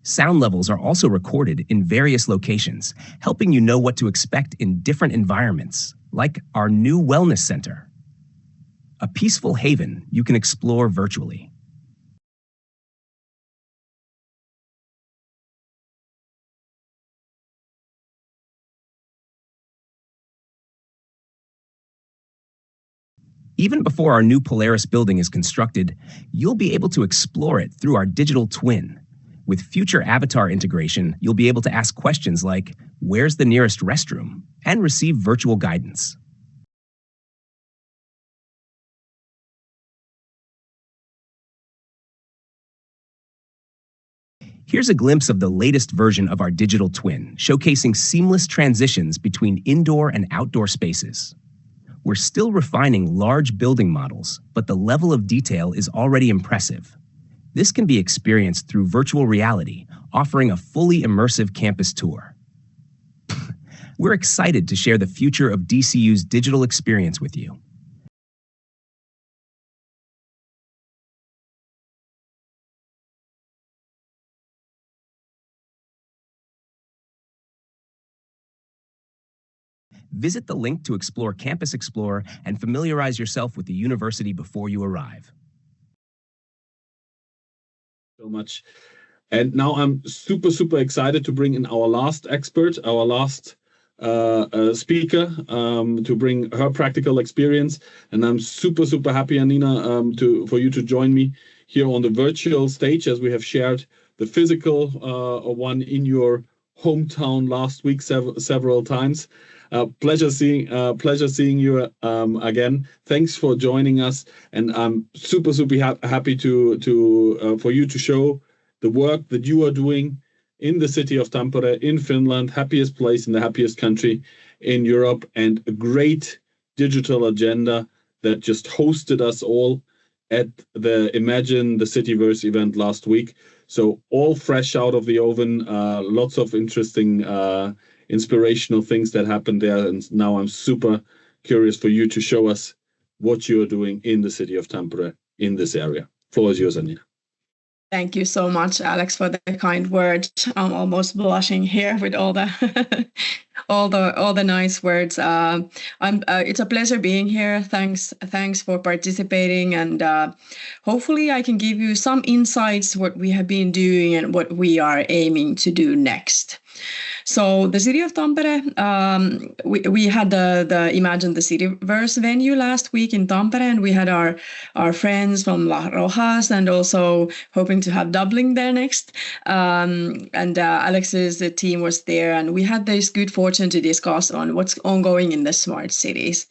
Sound levels are also recorded in various locations, helping you know what to expect in different environments, like our new wellness center, a peaceful haven you can explore virtually. Even before our new Polaris building is constructed, you'll be able to explore it through our digital twin. With future avatar integration, you'll be able to ask questions like, "Where's the nearest restroom?" and receive virtual guidance. Here's a glimpse of the latest version of our digital twin, showcasing seamless transitions between indoor and outdoor spaces. We're still refining large building models, but the level of detail is already impressive. This can be experienced through virtual reality, offering a fully immersive campus tour. We're excited to share the future of DCU's digital experience with you. Visit the link to explore Campus Explorer and familiarize yourself with the university before you arrive. So much. And now I'm super excited to bring in our last expert, our last speaker, to bring her practical experience. And I'm super happy, Anniina, for you to join me here on the virtual stage, as we have shared the physical one in your hometown last week several times. Pleasure seeing you again. Thanks for joining us, and I'm super happy to for you to show the work that you are doing in the city of Tampere, in Finland, happiest place in the happiest country in Europe, and a great digital agenda that just hosted us all at the Imagine the Cityverse event last week. So all fresh out of the oven, lots of interesting, inspirational things that happened there. And now I'm super curious for you to show us what you're doing in the city of Tampere in this area. Floor is yours, Anniina. Thank you so much, Alex, for the kind words. I'm almost blushing here with all the all the nice words. It's a pleasure being here. Thanks for participating, and hopefully I can give you some insights what we have been doing and what we are aiming to do next. So the city of Tampere, we had the Imagine the Cityverse venue last week in Tampere, and we had our friends from Rozas, and also hoping to have Dublin there next. And Alex's team was there, and we had this good fortune to discuss on what's ongoing in the smart cities.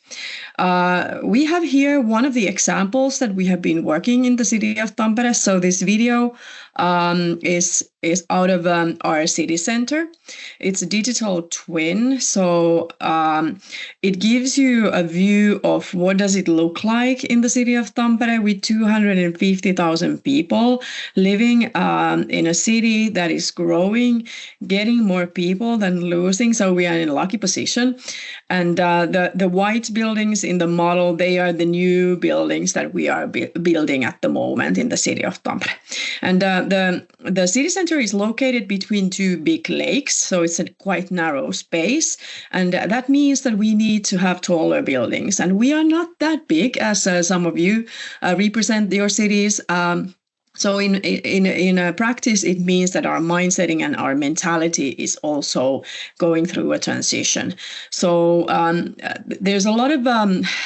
We have here one of the examples that we have been working in the city of Tampere. So this video is out of our city center. It's a digital twin, so it gives you a view of what does it look like in the city of Tampere with 250,000 people living in a city that is growing, getting more people than losing. So we are in a lucky position. And the white buildings in the model, they are the new buildings that we are building at the moment in the city of Tampere. And the city center is located between two big lakes, so it's a quite narrow space. And that means that we need to have taller buildings. And we are not that big, as some of you represent your cities. So in practice, it means that our mindsetting and our mentality is also going through a transition. So there's a lot of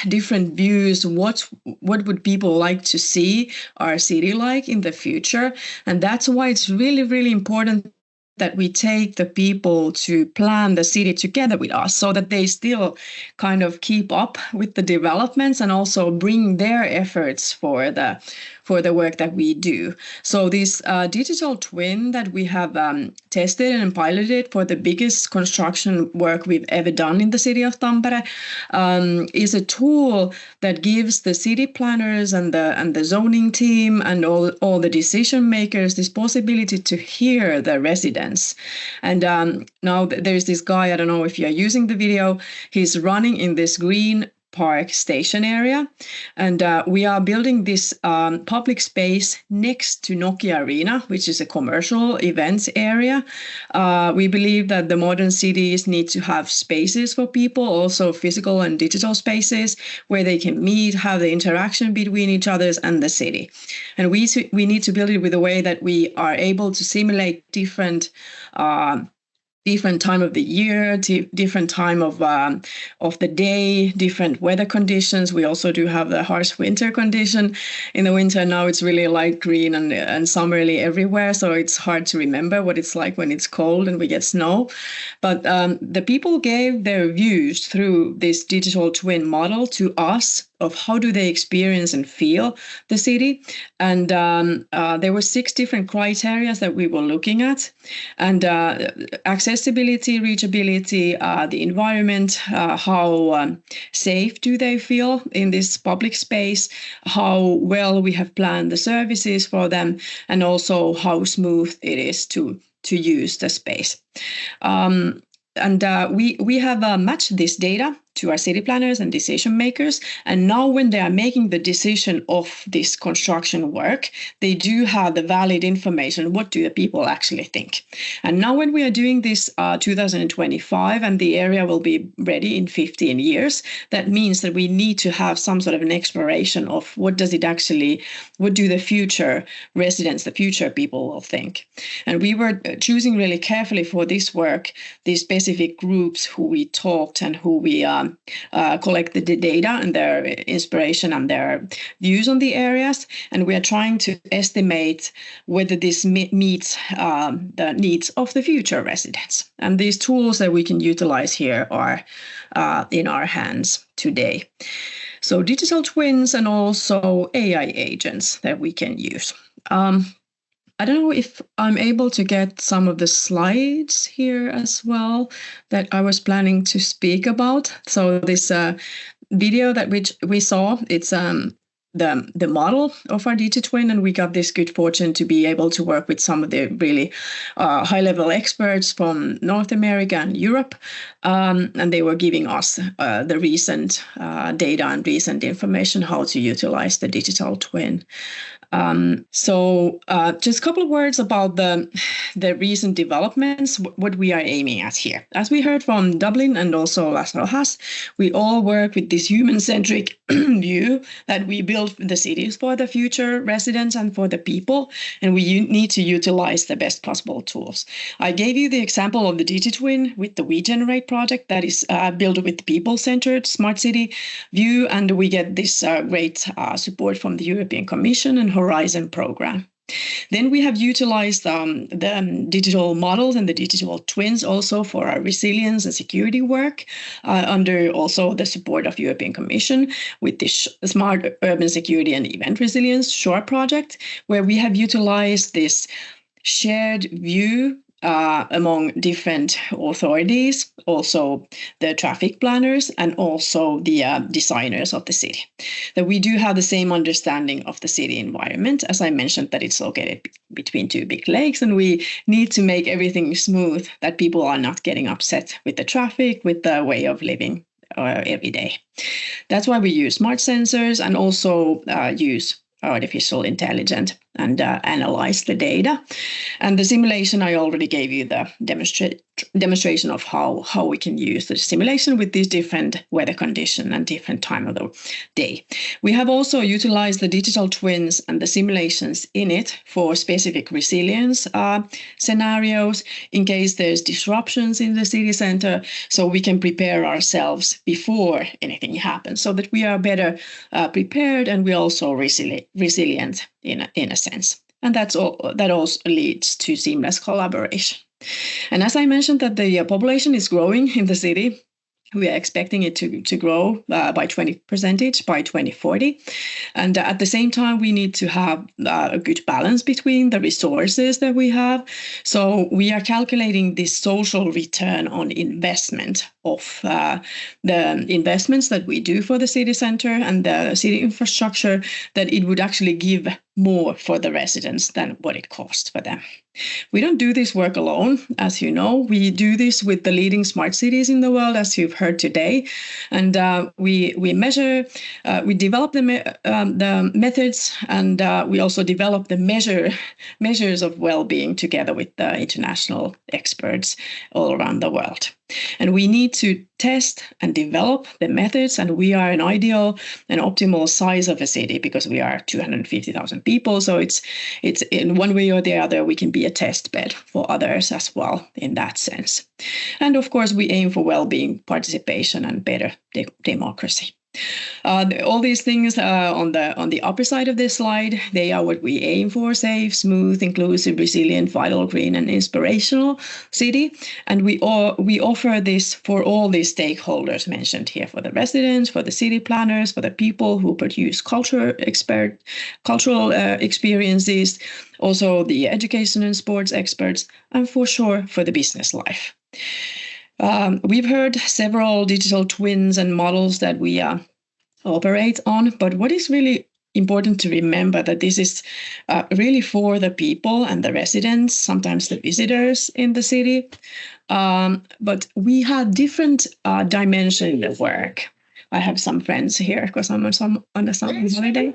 different views. What would people like to see our city like in the future? And that's why it's really, really important that we take the people to plan the city together with us, so that they still kind of keep up with the developments and also bring their efforts for the work that we do. So this digital twin that we have tested and piloted for the biggest construction work we've ever done in the city of Tampere is a tool that gives the city planners and the zoning team and all the decision makers this possibility to hear the residents. And now there's this guy, I don't know if you're using the video, he's running in this green park station area, and we are building this public space next to Nokia Arena, which is a commercial events area. We believe that the modern cities need to have spaces for people, also physical and digital spaces where they can meet, have the interaction between each other and the city. And we need to build it with a way that we are able to simulate different time of the year, different time of the day, different weather conditions. We also do have the harsh winter condition. In the winter now it's really light green and summerly everywhere, so it's hard to remember what it's like when it's cold and we get snow. But the people gave their views through this digital twin model to us of how do they experience and feel the city. And there were 6 different criteria that we were looking at. And accessibility, reachability, the environment, how safe do they feel in this public space, how well we have planned the services for them, and also how smooth it is to use the space. And we have matched this data to our city planners and decision makers. And now when they are making the decision of this construction work, they do have the valid information. What do the people actually think? And now when we are doing this 2025 and the area will be ready in 15 years, that means that we need to have some sort of an exploration of what do the future residents, the future people will think. And we were choosing really carefully for this work, these specific groups who we talked and who we collected the data and their inspiration and their views on the areas. And we are trying to estimate whether this meets the needs of the future residents. And these tools that we can utilize here are in our hands today. So digital twins and also AI agents that we can use. I don't know if I'm able to get some of the slides here as well that I was planning to speak about. So this video that we saw, it's the model of our DigiTwin, and we got this good fortune to be able to work with some of the really high-level experts from North America and Europe, and they were giving us the recent data and recent information how to utilize the digital twin. So just a couple of words about the recent developments, what we are aiming at here. As we heard from Dublin and also Rozas, we all work with this human-centric view that we build the cities for the future residents and for the people, and we need to utilize the best possible tools. I gave you the example of the DigiTwin with the WeGenerate project that is built with people-centered smart city view, and we get this great support from the European Commission and Horizon program. Then we have utilized the digital models and the digital twins also for our resilience and security work under also the support of European Commission with the Smart Urban Security and Event Resilience SHORE project, where we have utilized this shared view among different authorities, also the traffic planners and also the designers of the city. That we do have the same understanding of the city environment. As I mentioned, that it's located between two big lakes, and we need to make everything smooth, that people are not getting upset with the traffic, with the way of living every day. That's why we use smart sensors and also use artificial intelligence and analyze the data. And the simulation, I already gave you the demonstration of how we can use the simulation with these different weather conditions and different time of the day. We have also utilized the digital twins and the simulations in it for specific resilience scenarios in case there's disruptions in the city center, so we can prepare ourselves before anything happens, so that we are better prepared and we're also resilient in a sense. And that also leads to seamless collaboration. And as I mentioned, that the population is growing in the city. We are expecting it to grow by 20% by 2040. And at the same time, we need to have a good balance between the resources that we have. So we are calculating this social return on investment of the investments that we do for the city center and the city infrastructure, that it would actually give more for the residents than what it costs for them. We don't do this work alone, as you know. We do this with the leading smart cities in the world, as you've heard today. And we measure, we develop the methods, and we also develop the measures of well-being together with the international experts all around the world. And we need to test and develop the methods, and we are an ideal and optimal size of a city because we are 250,000 people. So it's in one way or the other, we can be a test bed for others as well in that sense. And of course, we aim for well-being, participation, and better democracy. All these things on the upper side of this slide, they are what we aim for: safe, smooth, inclusive, resilient, vital, green, and inspirational city. And we offer this for all these stakeholders mentioned here, for the residents, for the city planners, for the people who produce cultural experiences, also the education and sports experts, and for sure for the business life. We've heard several digital twins and models that we operate on, but what is really important to remember that this is really for the people and the residents, sometimes the visitors in the city. But we have different dimensions in the work. I have some friends here because I'm on the summer holiday.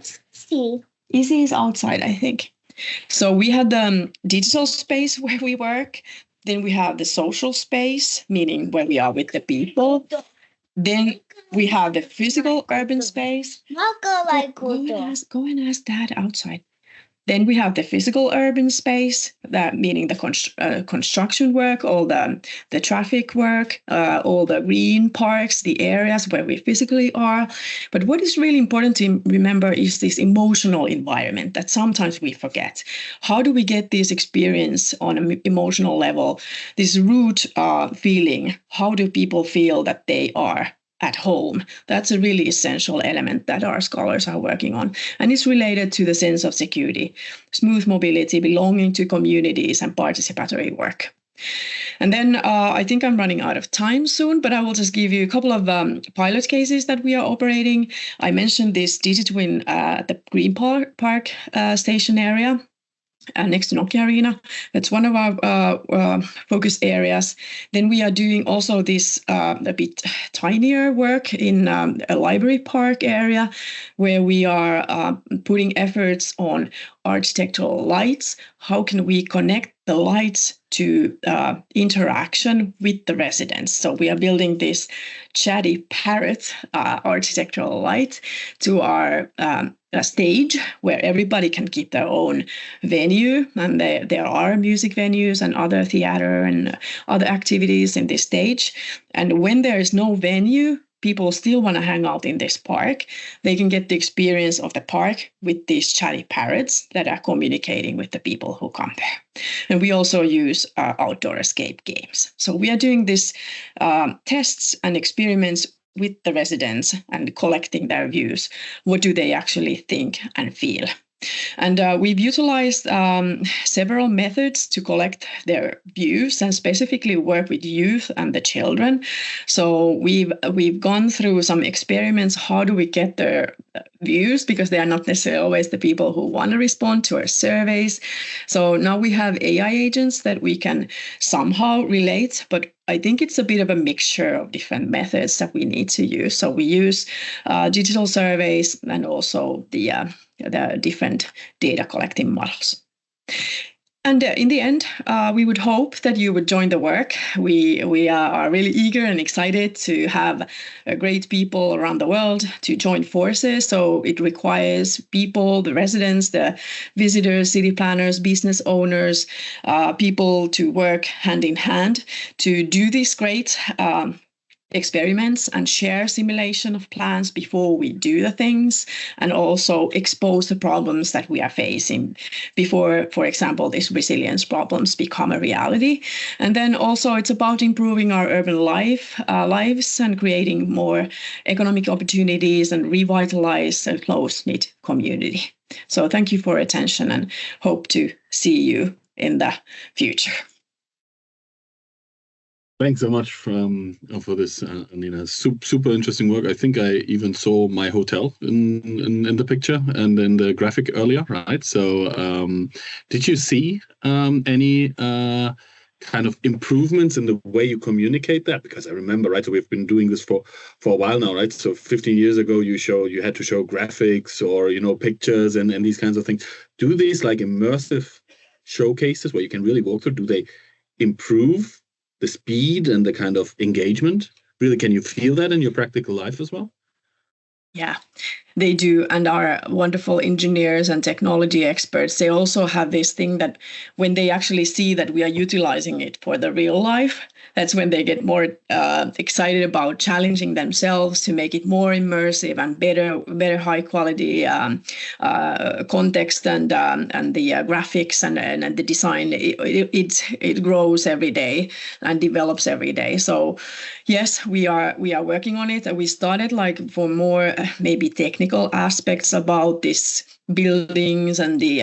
Izzy is outside, I think. So we have the digital space where we work. Then we have the social space, meaning where we are with the people. Then we have the physical urban space. Go and ask Dad outside. Then we have the physical urban space, that meaning the construction work, all the traffic work, all the green parks, the areas where we physically are. But what is really important to remember is this emotional environment that sometimes we forget. How do we get this experience on an emotional level, this root feeling? How do people feel that they are at home. That's a really essential element that our scholars are working on. And it's related to the sense of security, smooth mobility, belonging to communities, and participatory work. And then I think I'm running out of time soon, but I will just give you a couple of pilot cases that we are operating. I mentioned this DigiTwin at the Green Park station area. Next to Nokia Arena. That's one of our focus areas. Then we are doing also this a bit tinier work in a library park area where we are putting efforts on architectural lights. How can we connect the lights to interaction with the residents? So we are building this chatty parrot architectural light to our a stage where everybody can keep their own venue, and there are music venues and other theater and other activities in this stage. And when there is no venue, people still want to hang out in this park. They can get the experience of the park with these chatty parrots that are communicating with the people who come there. And we also use outdoor escape games. So we are doing these tests and experiments with the residents and collecting their views. What do they actually think and feel? And we've utilized several methods to collect their views and specifically work with youth and the children. So we've gone through some experiments. How do we get their views? Because they are not necessarily always the people who want to respond to our surveys. So now we have AI agents that we can somehow relate, but I think it's a bit of a mixture of different methods that we need to use. So we use digital surveys and also the different data collecting models. And in the end, we would hope that you would join the work. We are really eager and excited to have great people around the world to join forces. So it requires people, the residents, the visitors, city planners, business owners, people to work hand in hand to do this great experiments and share simulation of plans before we do the things, and also expose the problems that we are facing before, for example, these resilience problems become a reality. And then also it's about improving our urban lives and creating more economic opportunities and revitalize a close-knit community. So thank you for attention and hope to see you in the future. Thanks so much for this, Anniina. Super interesting work. I think I even saw my hotel in the picture and in the graphic earlier, right? So did you see any kind of improvements in the way you communicate that? Because I remember, right, so we've been doing this for a while now, right? So 15 years ago, you had to show graphics or, pictures and these kinds of things. Do these like immersive showcases where you can really walk through, do they improve the speed and the kind of engagement? Really, can you feel that in your practical life as well? Yeah, they do. And our wonderful engineers and technology experts, they also have this thing that when they actually see that we are utilizing it for the real life, that's when they get more excited about challenging themselves to make it more immersive and better high quality context and the graphics and the design. It grows every day and develops every day. So yes, we are working on it. We started like for more maybe technical aspects about this buildings and the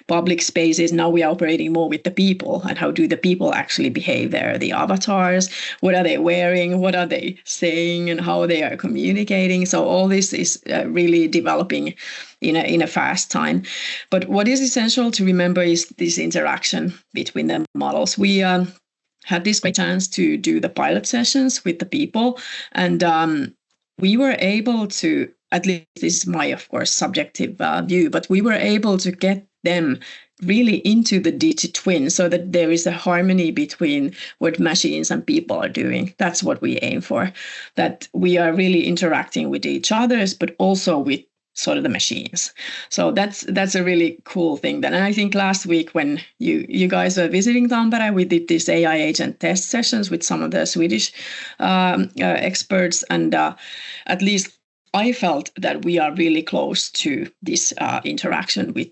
public spaces. Now we are operating more with the people and how do the people actually behave there, the avatars, what are they wearing, what are they saying, and how they are communicating. So all this is really developing in a fast time. But what is essential to remember is this interaction between the models. We had this great chance to do the pilot sessions with the people, and we were able to, at least this is my, of course, subjective view, but we were able to get them really into the DigiTwin so that there is a harmony between what machines and people are doing. That's what we aim for, that we are really interacting with each other, but also with sort of the machines. So that's a really cool thing. And I think last week when you guys were visiting Tampere, we did these AI agent test sessions with some of the Swedish experts, and at least I felt that we are really close to this interaction with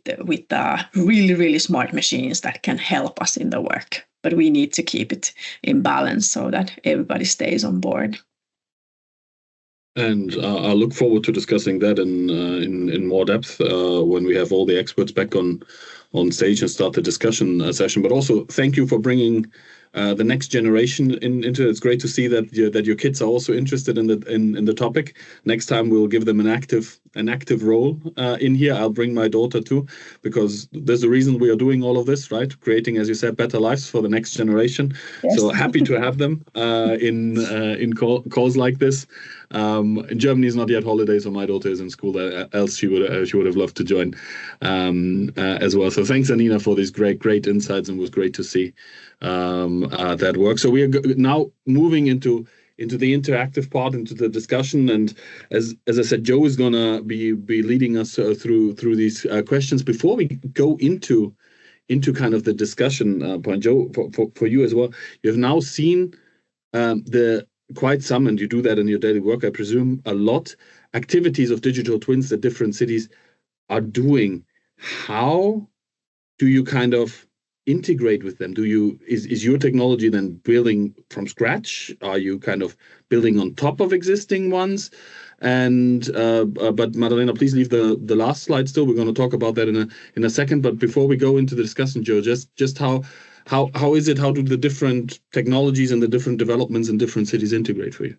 really, really smart machines that can help us in the work. But we need to keep it in balance so that everybody stays on board. And I look forward to discussing that in more depth when we have all the experts back on stage and start the discussion session. But also, thank you for bringing the next generation into it. It's great to see that your kids are also interested in the topic. Next time we'll give them an active role in here. I'll bring my daughter too, because there's a reason we are doing all of this, right? Creating, as you said, better lives for the next generation. Yes. So happy to have them in calls like this. In Germany is not yet holidays, so my daughter is in school. Else she would have loved to join as well. So thanks, Anniina, for these great insights, and it was great to see that work. So we are now moving into the interactive part, into the discussion, and as I said, Joe is gonna be leading us through these questions. Before we go into kind of the discussion point, Joe, for you as well, you have now seen quite some, and you do that in your daily work, I presume, a lot, activities of digital twins that different cities are doing. How do you kind of integrate with them? Is your technology then building from scratch? Are you kind of building on top of existing ones? And but Madalena, please leave the last slide still. We're going to talk about that in a second. But before we go into the discussion, Joe, just how is it? How do the different technologies and the different developments in different cities integrate for you?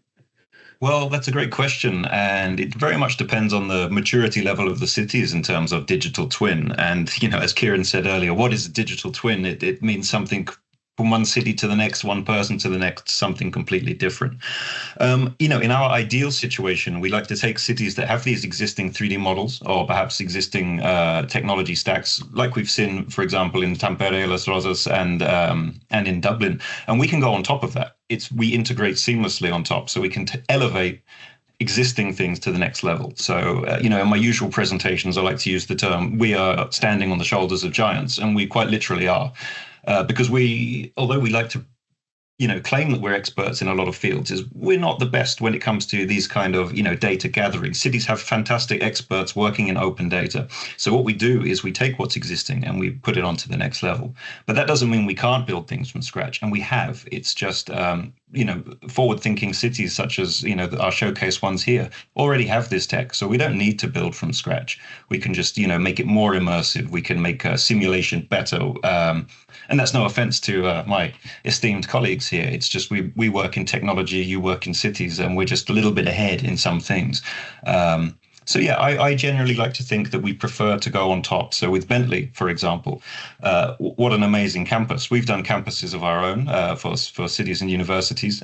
Well, that's a great question, and it very much depends on the maturity level of the cities in terms of digital twin. And, as Kieran said earlier, what is a digital twin? It means something from one city to the next, one person to the next, something completely different. In our ideal situation, we like to take cities that have these existing 3D models, or perhaps existing technology stacks, like we've seen, for example, in Tampere, Rozas, and in Dublin, and we can go on top of that. We integrate seamlessly on top, so we can elevate existing things to the next level. So, in my usual presentations, I like to use the term, we are standing on the shoulders of giants, and we quite literally are. Because although we like to, claim that we're experts in a lot of fields, we're not the best when it comes to these kind of, data gathering. Cities have fantastic experts working in open data. So what we do is we take what's existing and we put it onto the next level. But that doesn't mean we can't build things from scratch. And we have. It's just, forward-thinking cities such as, our showcase ones here already have this tech. So we don't need to build from scratch. We can just, make it more immersive. We can make simulation better. And that's no offense to my esteemed colleagues here. It's just we work in technology, you work in cities, and we're just a little bit ahead in some things. So yeah, I generally like to think that we prefer to go on top. So with Bentley, for example, what an amazing campus. We've done campuses of our own for cities and universities.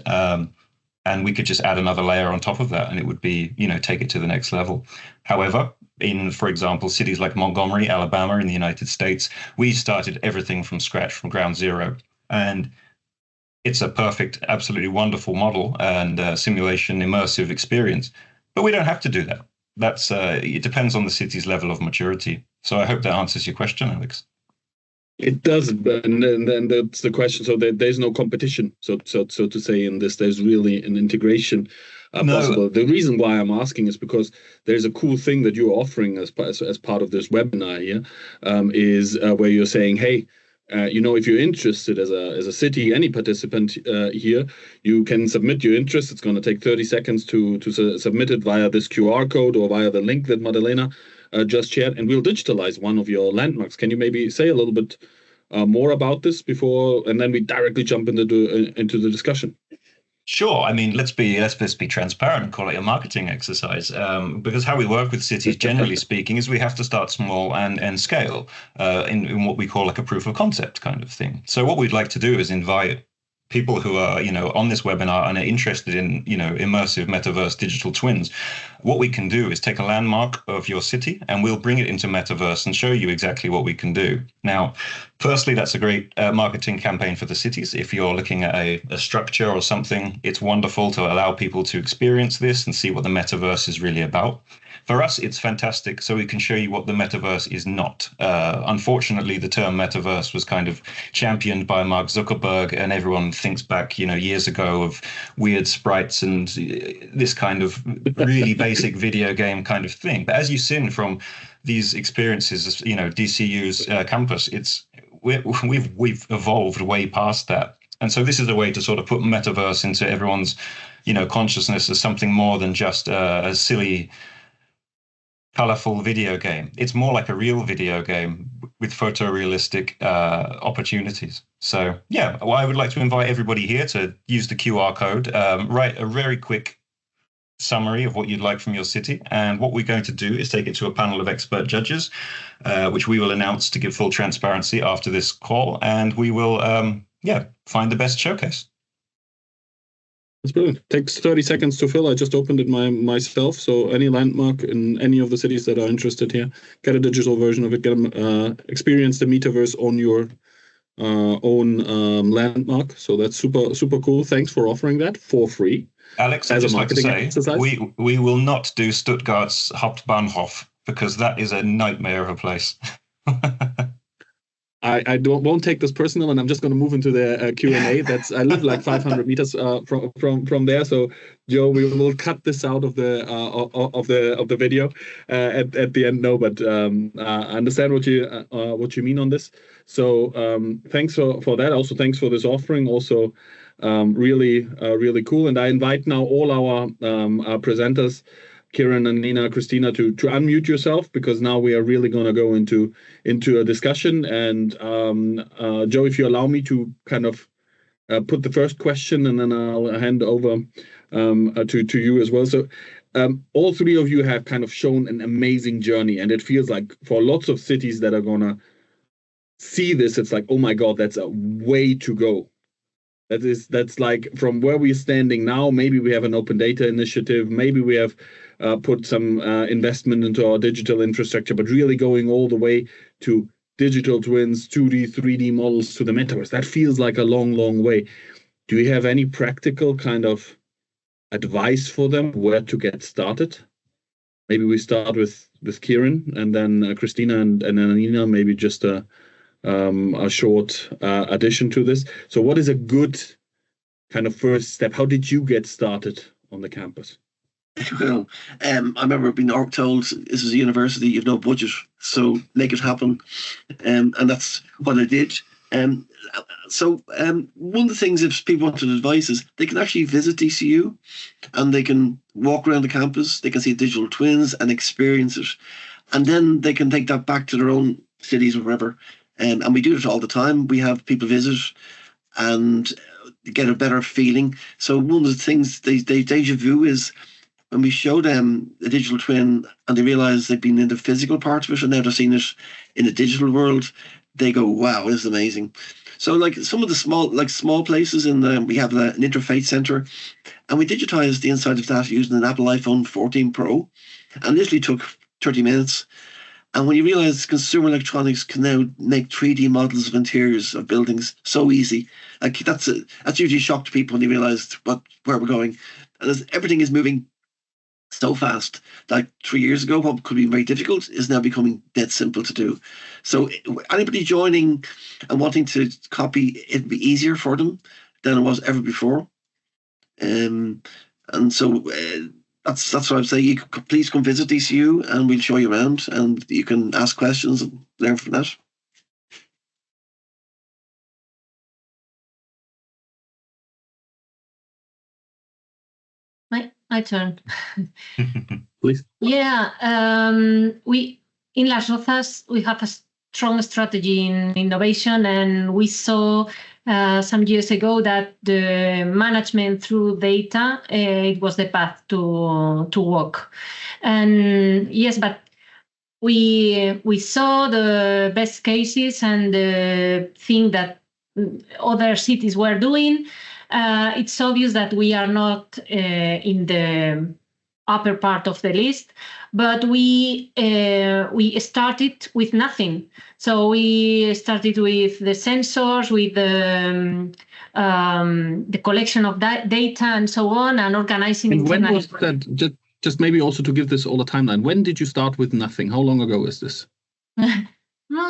And we could just add another layer on top of that, and it would be, take it to the next level. However, in, for example, cities like Montgomery, Alabama, in the United States, we started everything from scratch, from ground zero. And it's a perfect, absolutely wonderful model and simulation immersive experience. But we don't have to do that. It depends on the city's level of maturity. So I hope that answers your question, Alex. It does, and then that's the question. So there's no competition, so to say, in this. There's really an integration possible. The reason why I'm asking is because there's a cool thing that you're offering as part of this webinar here, is where you're saying, hey, if you're interested as a city, any participant here, you can submit your interest. It's going to take 30 seconds to submit it via this QR code or via the link that Madalena just shared, and we'll digitalize one of your landmarks. Can you maybe say a little bit more about this before, and then we directly jump into the discussion? Sure. I mean, let's be transparent and call it a marketing exercise, because how we work with cities, generally speaking, is we have to start small and scale in what we call like a proof of concept kind of thing. So what we'd like to do is invite people who are, on this webinar and are interested in, immersive metaverse digital twins. What we can do is take a landmark of your city and we'll bring it into metaverse and show you exactly what we can do. Now, firstly, that's a great marketing campaign for the cities. If you're looking at a structure or something, it's wonderful to allow people to experience this and see what the metaverse is really about. For us, it's fantastic, so we can show you what the metaverse is not. Unfortunately, the term metaverse was kind of championed by Mark Zuckerberg, and everyone thinks back, years ago of weird sprites and this kind of really basic video game kind of thing. But as you've seen from these experiences, DCU's campus, we've evolved way past that. And so this is a way to sort of put Metaverse into everyone's, consciousness as something more than just a silly, colorful video game. It's more like a real video game with photorealistic opportunities. So yeah, well, I would like to invite everybody here to use the QR code, write a very quick summary of what you'd like from your city. And what we're going to do is take it to a panel of expert judges, which we will announce to give full transparency after this call. And we will, find the best showcase. That's brilliant. Takes 30 seconds to fill. I just opened it myself. So any landmark in any of the cities that are interested here, get a digital version of it, get experience the Metaverse on your own landmark. So that's super, super cool. Thanks for offering that for free. Alex, I'd just like to say, we will not do Stuttgart's Hauptbahnhof because that is a nightmare of a place. I won't take this personal, and I'm just going to move into the Q&A. I live like 500 meters from there. So, Joe, we will cut this out of the video at the end. No, but I understand what you mean on this. So, thanks for that. Also, thanks for this offering. Also, really cool. And I invite now all our presenters, Kieran, Anniina, Cristina, to unmute yourself, because now we are really going to go into a discussion. And Joe, if you allow me to kind of put the first question, and then I'll hand over to you as well. So all three of you have kind of shown an amazing journey, and it feels like for lots of cities that are going to see this, it's like, oh my God, that's a way to go. That's like from where we're standing now. Maybe we have an open data initiative. Maybe we have put some investment into our digital infrastructure, but really going all the way to digital twins, 2D, 3D models, to the metaverse. That feels like a long, long way. Do you have any practical kind of advice for them where to get started? Maybe we start with Kieran, and then Cristina and Anniina, maybe just a short addition to this. So what is a good kind of first step? How did you get started on the campus? Well, I remember being told, this is a university, you've no budget, so make it happen. And that's what I did. So one of the things, if people wanted advice, is they can actually visit DCU and they can walk around the campus, they can see digital twins and experience it. And then they can take that back to their own cities or wherever. And we do it all the time. We have people visit and get a better feeling. So one of the things, they deja vu is when we show them a digital twin and they realize they've been in the physical part of it and now they're seeing it in the digital world, they go, wow, this is amazing. So like some of the small places we have an interfaith center, and we digitized the inside of that using an Apple iPhone 14 Pro, and literally took 30 minutes. And when you realize consumer electronics can now make 3D models of interiors of buildings so easy, like that's usually shocked people when they realize where we're going. And as everything is moving so fast, like 3 years ago, what could be very difficult is now becoming dead simple to do. So anybody joining and wanting to copy, it'd be easier for them than it was ever before. And so that's what I'd say. You could please come visit DCU and we'll show you around, and you can ask questions and learn from that. My turn. Please. Yeah, we in Las Rozas we have a strong strategy in innovation, and we saw some years ago that the management through data it was the path to walk. And yes, but we saw the best cases and the thing that other cities were doing. It's obvious that we are not in the upper part of the list, but we started with nothing. So we started with the sensors, with the collection of data and so on, and organizing. And when was that? Just maybe also to give this all a timeline. When did you start with nothing? How long ago is this?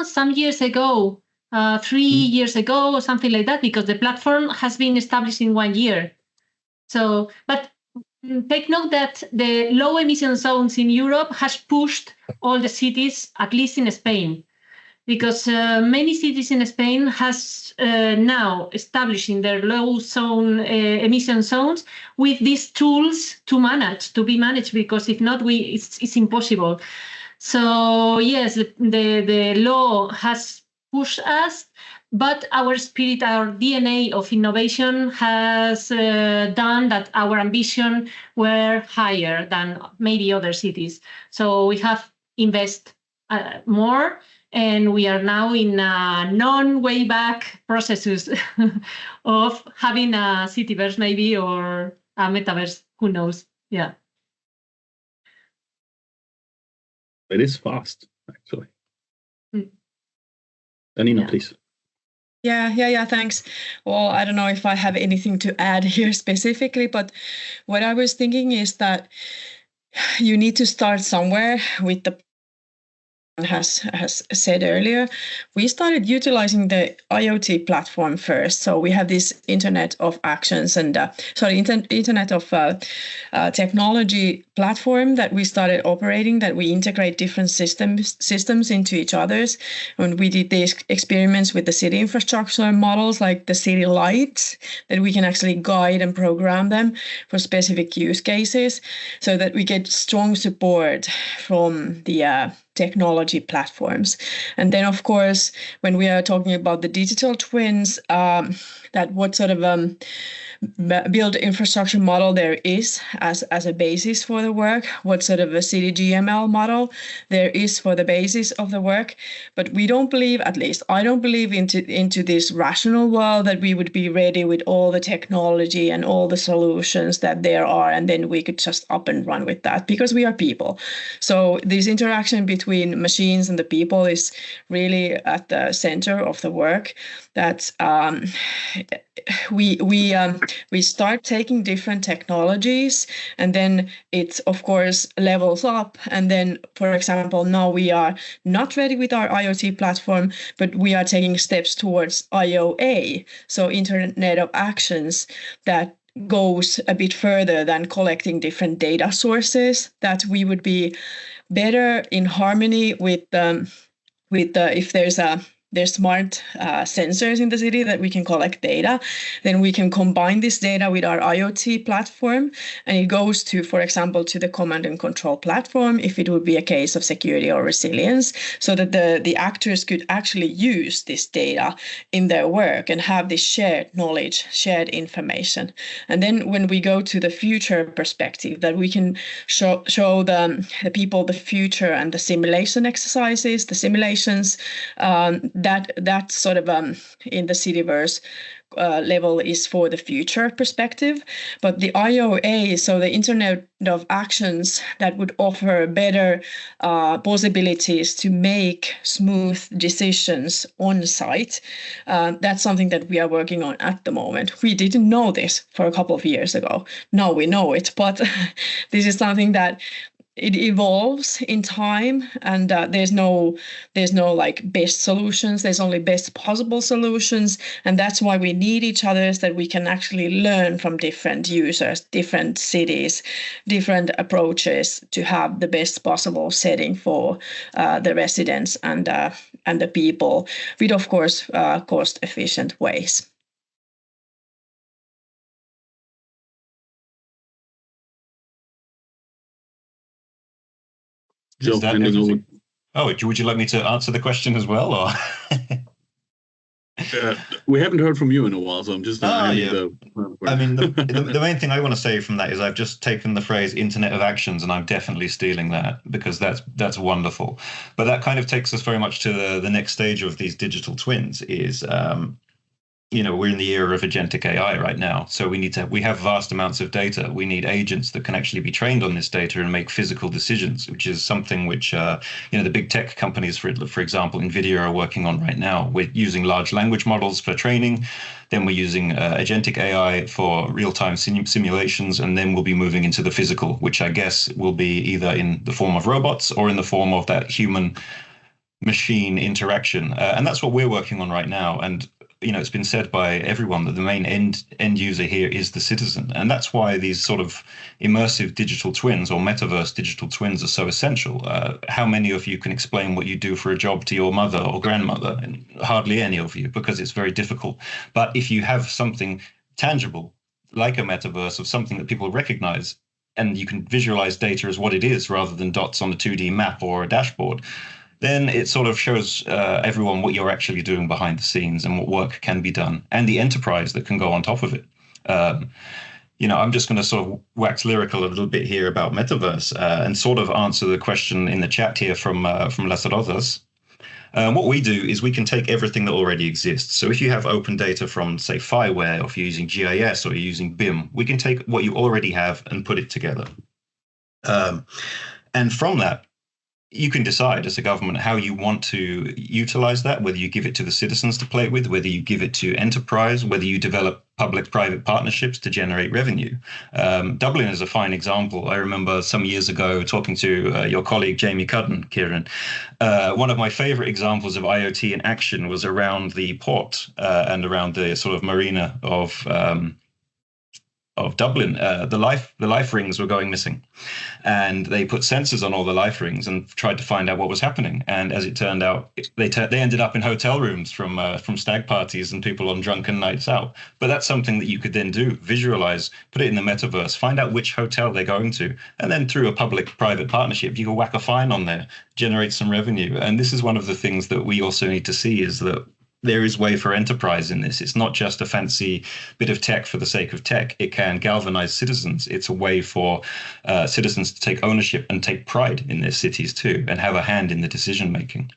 Some years ago. 3 years ago or something like that, because the platform has been established in 1 year. So, but take note that the low emission zones in Europe has pushed all the cities, at least in Spain. because many cities in Spain has now establishing their low zone emission zones with these tools to be managed, because if not, it's impossible. So yes, the law has pushed us, but our spirit, our DNA of innovation has done that our ambition were higher than maybe other cities. So we have invest more, and we are now in a non-way back processes of having a cityverse maybe, or a metaverse, who knows? Yeah. It is fast, actually. Anniina, please. Yeah, thanks. Well, I don't know if I have anything to add here specifically, but what I was thinking is that you need to start somewhere. With the has said earlier, we started utilizing the IoT platform first. So we have this Internet of Actions and Internet of Technology platform that we started operating, that we integrate different systems into each other's. And we did these experiments with the city infrastructure models, like the city lights, that we can actually guide and program them for specific use cases, so that we get strong support from the technology platforms. And then, of course, when we are talking about the digital twins, that what sort of build infrastructure model there is as a basis for the work, what sort of a city GML model there is for the basis of the work. But we don't believe, at least I don't believe into this rational world that we would be ready with all the technology and all the solutions that there are, and then we could just up and run with that, because we are people. So this interaction between machines and the people is really at the center of the work. That we start taking different technologies, and then it of course levels up. And then, for example, now we are not ready with our IoT platform, but we are taking steps towards IoA, so Internet of Actions, that goes a bit further than collecting different data sources, that we would be better in harmony with if there's smart sensors in the city that we can collect data, then we can combine this data with our IoT platform, and it goes to, for example, to the command and control platform if it would be a case of security or resilience, so that the actors could actually use this data in their work and have this shared knowledge, shared information. And then when we go to the future perspective, that we can show the people the future, and the simulation exercises, the simulations, that sort of in the cityverse level is for the future perspective. But the IoA, so the Internet of Actions, that would offer better possibilities to make smooth decisions on site. That's something that we are working on at the moment. We didn't know this for a couple of years ago. Now we know it, but this is something that it evolves in time, and there's no like best solutions. There's only best possible solutions, and that's why we need each other, so that we can actually learn from different users, different cities, different approaches to have the best possible setting for the residents and the people, with of course cost-efficient ways. Joe, would you like me to answer the question as well, or? We haven't heard from you in a while, so I'm just. I mean, the main thing I want to say from that is I've just taken the phrase Internet of Actions, and I'm definitely stealing that, because that's wonderful. But that kind of takes us very much to the next stage of these digital twins. Is we're in the era of agentic AI right now. So we have vast amounts of data. We need agents that can actually be trained on this data and make physical decisions, which is something which, the big tech companies, for example, NVIDIA, are working on right now. We're using large language models for training. Then we're using agentic AI for real-time simulations. And then we'll be moving into the physical, which I guess will be either in the form of robots or in the form of that human machine interaction. And that's what we're working on right now. And it's been said by everyone that the main end user here is the citizen. And that's why these sort of immersive digital twins or metaverse digital twins are so essential. How many of you can explain what you do for a job to your mother or grandmother? And hardly any of you, because it's very difficult. But if you have something tangible, like a metaverse, of something that people recognize, and you can visualize data as what it is rather than dots on a 2D map or a dashboard, then it sort of shows everyone what you're actually doing behind the scenes and what work can be done, and the enterprise that can go on top of it. I'm just going to sort of wax lyrical a little bit here about Metaverse and sort of answer the question in the chat here from Las Rozas. What we do is we can take everything that already exists. So if you have open data from, say, Fireware, or if you're using GIS or you're using BIM, we can take what you already have and put it together. And from that, you can decide as a government how you want to utilize that, whether you give it to the citizens to play with, whether you give it to enterprise, whether you develop public-private partnerships to generate revenue. Dublin is a fine example. I remember some years ago talking to your colleague, Jamie Cudden, Kieran. One of my favorite examples of IoT in action was around the port and around the sort of marina of Dublin. The life rings were going missing, and they put sensors on all the life rings and tried to find out what was happening. And as it turned out, they ended up in hotel rooms from stag parties and people on drunken nights out. But that's something that you could then do: visualize, put it in the metaverse, find out which hotel they're going to, and then through a public-private partnership, you can whack a fine on there, generate some revenue. And this is one of the things that we also need to see, is that there is way for enterprise in this. It's not just a fancy bit of tech for the sake of tech. It can galvanize citizens. It's a way for citizens to take ownership and take pride in their cities too, and have a hand in the decision making.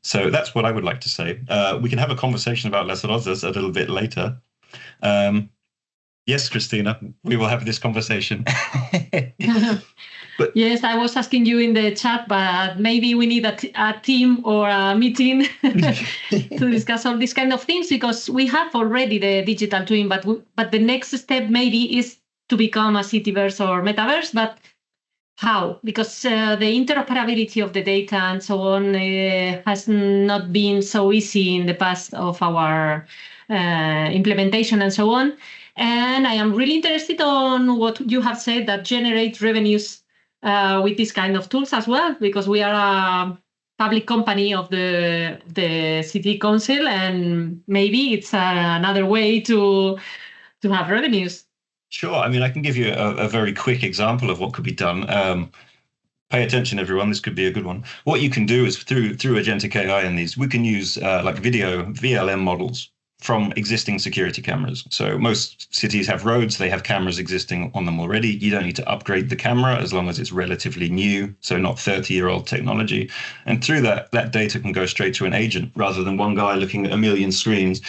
So that's what I would like to say. We can have a conversation about Las Rozas a little bit later. Yes, Cristina, we will have this conversation. But yes, I was asking you in the chat, but maybe we need a team or a meeting to discuss all these kind of things, because we have already the digital twin, but the next step maybe is to become a cityverse or metaverse. But how? Because the interoperability of the data and so on has not been so easy in the past of our implementation and so on. And I am really interested on what you have said, that generate revenues with this kind of tools as well, because we are a public company of the city council, and maybe it's another way to have revenues. Sure. I mean, I can give you a very quick example of what could be done. Pay attention, everyone. This could be a good one. What you can do is through agentic AI in these, we can use like video VLM models from existing security cameras. So most cities have roads, they have cameras existing on them already. You don't need to upgrade the camera as long as it's relatively new, so not 30-year-old technology. And through that data can go straight to an agent rather than one guy looking at a million screens.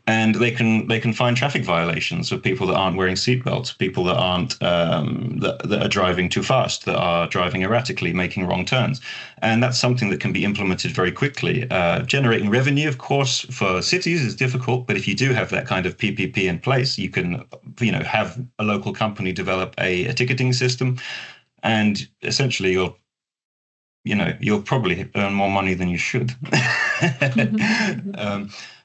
And they can find traffic violations of people that aren't wearing seatbelts, people that aren't that are driving too fast, that are driving erratically, making wrong turns. And that's something that can be implemented very quickly. Generating revenue, of course, for cities is difficult, but if you do have that kind of PPP in place, you can, have a local company develop a ticketing system, and essentially you'll probably earn more money than you should.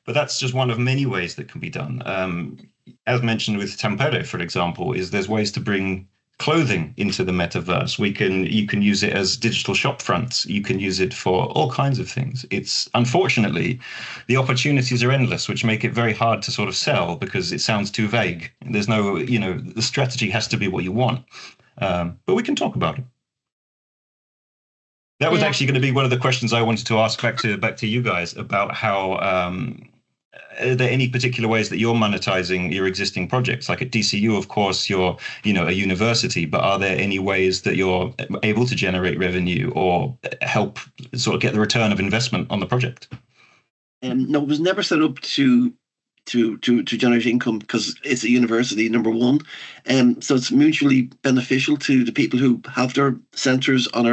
But that's just one of many ways that can be done. As mentioned with Tampere, for example, there's ways to bring clothing into the metaverse. You can use it as digital shop fronts. You can use it for all kinds of things. It's unfortunately, the opportunities are endless, which make it very hard to sort of sell because it sounds too vague. There's no, the strategy has to be what you want. But we can talk about it. That was actually going to be one of the questions I wanted to ask back to you guys about how are there any particular ways that you're monetizing your existing projects? Like at DCU, of course, you're a university, but are there any ways that you're able to generate revenue or help sort of get the return of investment on the project? No, it was never set up to generate income because it's a university, number one. So it's mutually beneficial to the people who have their centres on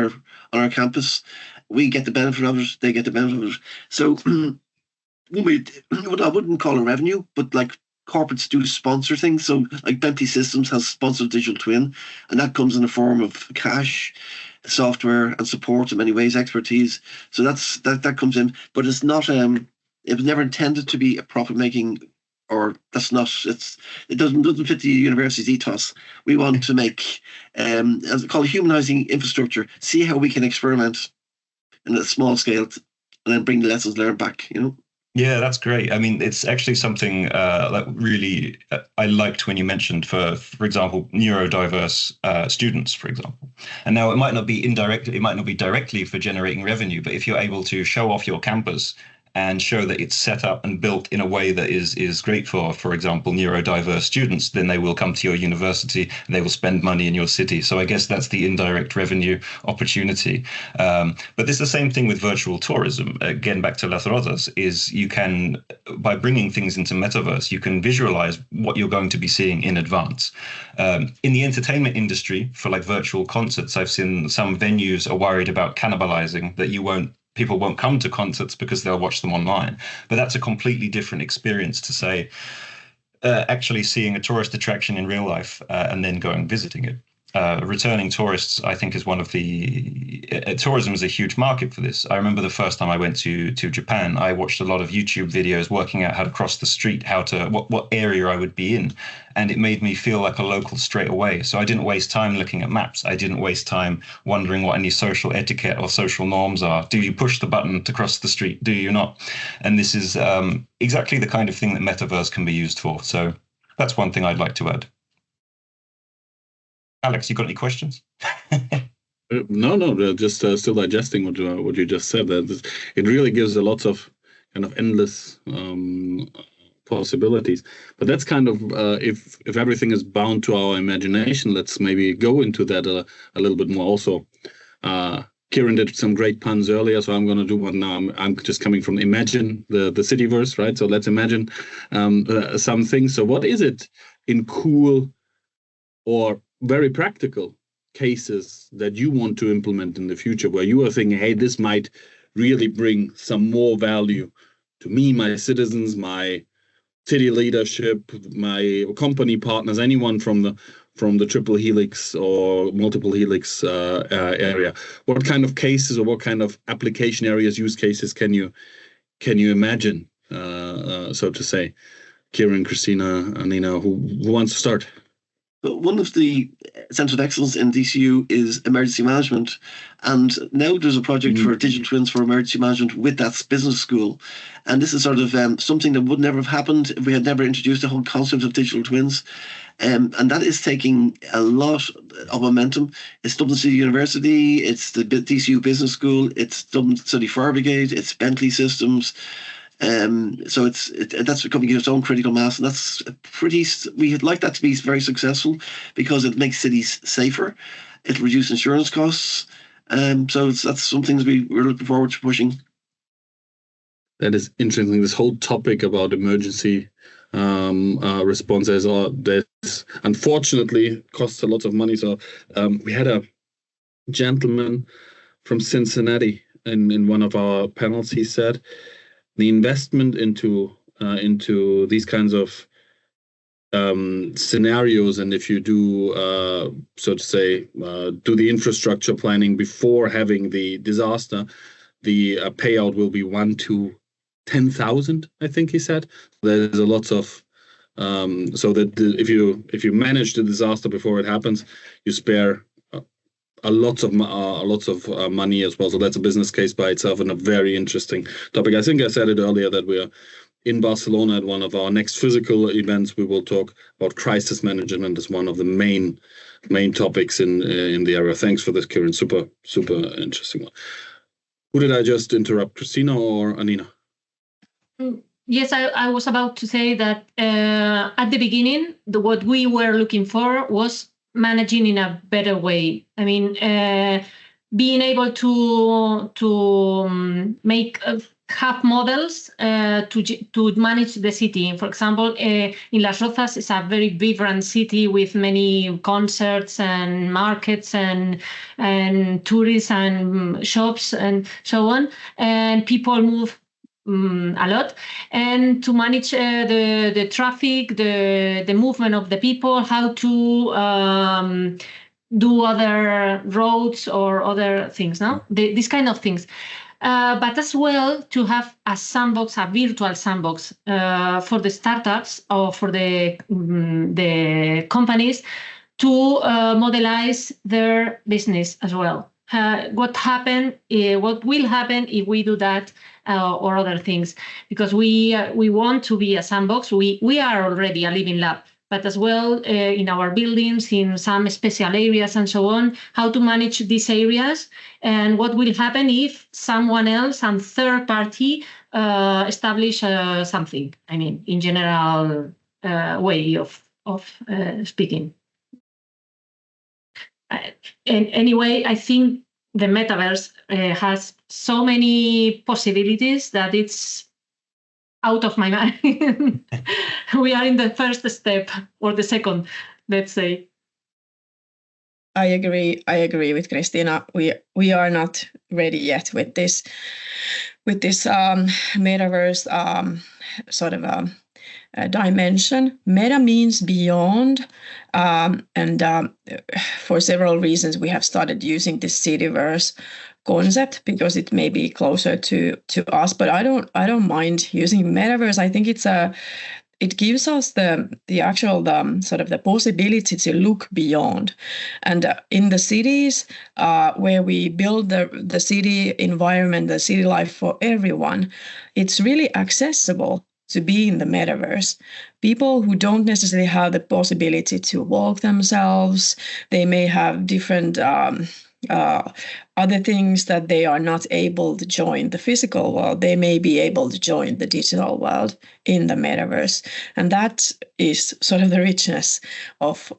our campus. We get the benefit of it, they get the benefit of it. So what I wouldn't call a revenue, but like corporates do sponsor things. So like Bentley Systems has sponsored Digital Twin, and that comes in the form of cash, software and support in many ways, expertise. So that comes in, but it's not It was never intended to be a profit making, or that's not. It doesn't fit the university's ethos. We want to make, as called humanizing infrastructure. See how we can experiment in a small scale, and then bring the lessons learned back. Yeah, that's great. I mean, it's actually something that really I liked when you mentioned, for example, neurodiverse students, for example. And now it might not be directly for generating revenue, but if you're able to show off your campus and show that it's set up and built in a way that is great for example, neurodiverse students, then they will come to your university and they will spend money in your city. So I guess that's the indirect revenue opportunity. But it's the same thing with virtual tourism. Again, back to Las Rozas, is you can, by bringing things into Metaverse, you can visualize what you're going to be seeing in advance. In the entertainment industry, for like virtual concerts, I've seen some venues are worried about cannibalizing, that people won't come to concerts because they'll watch them online. But that's a completely different experience to say, actually seeing a tourist attraction in real life and then going visiting it. Returning tourists, I think, is one of the tourism is a huge market for this. I remember the first time I went to Japan, I watched a lot of YouTube videos working out how to cross the street, what area I would be in, and it made me feel like a local straight away. So I didn't waste time looking at maps. I didn't waste time wondering what any social etiquette or social norms are. Do you push the button to cross the street? Do you not? And this is exactly the kind of thing that Metaverse can be used for. So that's one thing I'd like to add. Alex, you got any questions? No, just still digesting what you just said. That it really gives a lot of kind of endless possibilities. But that's kind of if everything is bound to our imagination, let's maybe go into that a little bit more. Also, Kieran did some great puns earlier, so I'm going to do one now. I'm just coming from imagine the cityverse, right? So let's imagine some things. So what is it in cool or very practical cases that you want to implement in the future, where you are thinking, hey, this might really bring some more value to me, my citizens, my city leadership, my company partners, anyone from the triple helix or multiple helix area? What kind of cases or what kind of application areas, use cases can you imagine, so to say? Kieran, Cristina, Anniina, who wants to start? One of the centres of excellence in DCU is emergency management. And now there's a project for digital twins for emergency management with that business school. And this is sort of something that would never have happened if we had never introduced the whole concept of digital twins. And that is taking a lot of momentum. It's Dublin City University, it's the DCU Business School, it's Dublin City Fire Brigade, it's Bentley Systems. So that's becoming its own critical mass, and that's we'd like that to be very successful because it makes cities safer, it'll reduce insurance costs, so that's some things we're looking forward to pushing. That is interesting. This whole topic about emergency responses, this unfortunately costs a lot of money. So we had a gentleman from Cincinnati in one of our panels. He said the investment into these kinds of scenarios, and if you do, so to say, do the infrastructure planning before having the disaster, the payout will be 1 to 10,000. I think he said. There's a lot of so that if you manage the disaster before it happens, you spare a lot of money as well. So that's a business case by itself and a very interesting topic. I think I said it earlier that we're in Barcelona at one of our next physical events. We will talk about crisis management as one of the main topics in the area. Thanks for this, Kieran. Super interesting one. Who did I just interrupt, Cristina or Anniina? Yes, I was about to say that at the beginning, what we were looking for was managing in a better way. I mean, being able to make have models to manage the city. For example, in Las Rozas is a very vibrant city with many concerts and markets and tourists and shops and so on, and people move a lot, and to manage the traffic, the movement of the people, how to do other roads or other things, these kind of things. but as well to have a sandbox, a virtual sandbox for the startups or for the companies to modelize their business as well. What will happen if we do that or other things? Because we want to be a sandbox. We are already a living lab, but as well in our buildings, in some special areas and so on, how to manage these areas and what will happen if someone else, some third party, establish something. I mean, in general way of speaking. And anyway, I think the metaverse has so many possibilities that it's out of my mind. We are in the first step or the second, let's say. I agree with Cristina. We are not ready yet with this metaverse sort of dimension. Meta means beyond, and for several reasons we have started using this cityverse concept because it may be closer to us. But I don't mind using metaverse. I think it gives us the actual sort of the possibility to look beyond. And in the cities where we build the city environment, the city life for everyone, it's really accessible to be in the metaverse. People who don't necessarily have the possibility to walk themselves, they may have different other things that they are not able to join the physical world. They may be able to join the digital world in the metaverse, and that is sort of the richness of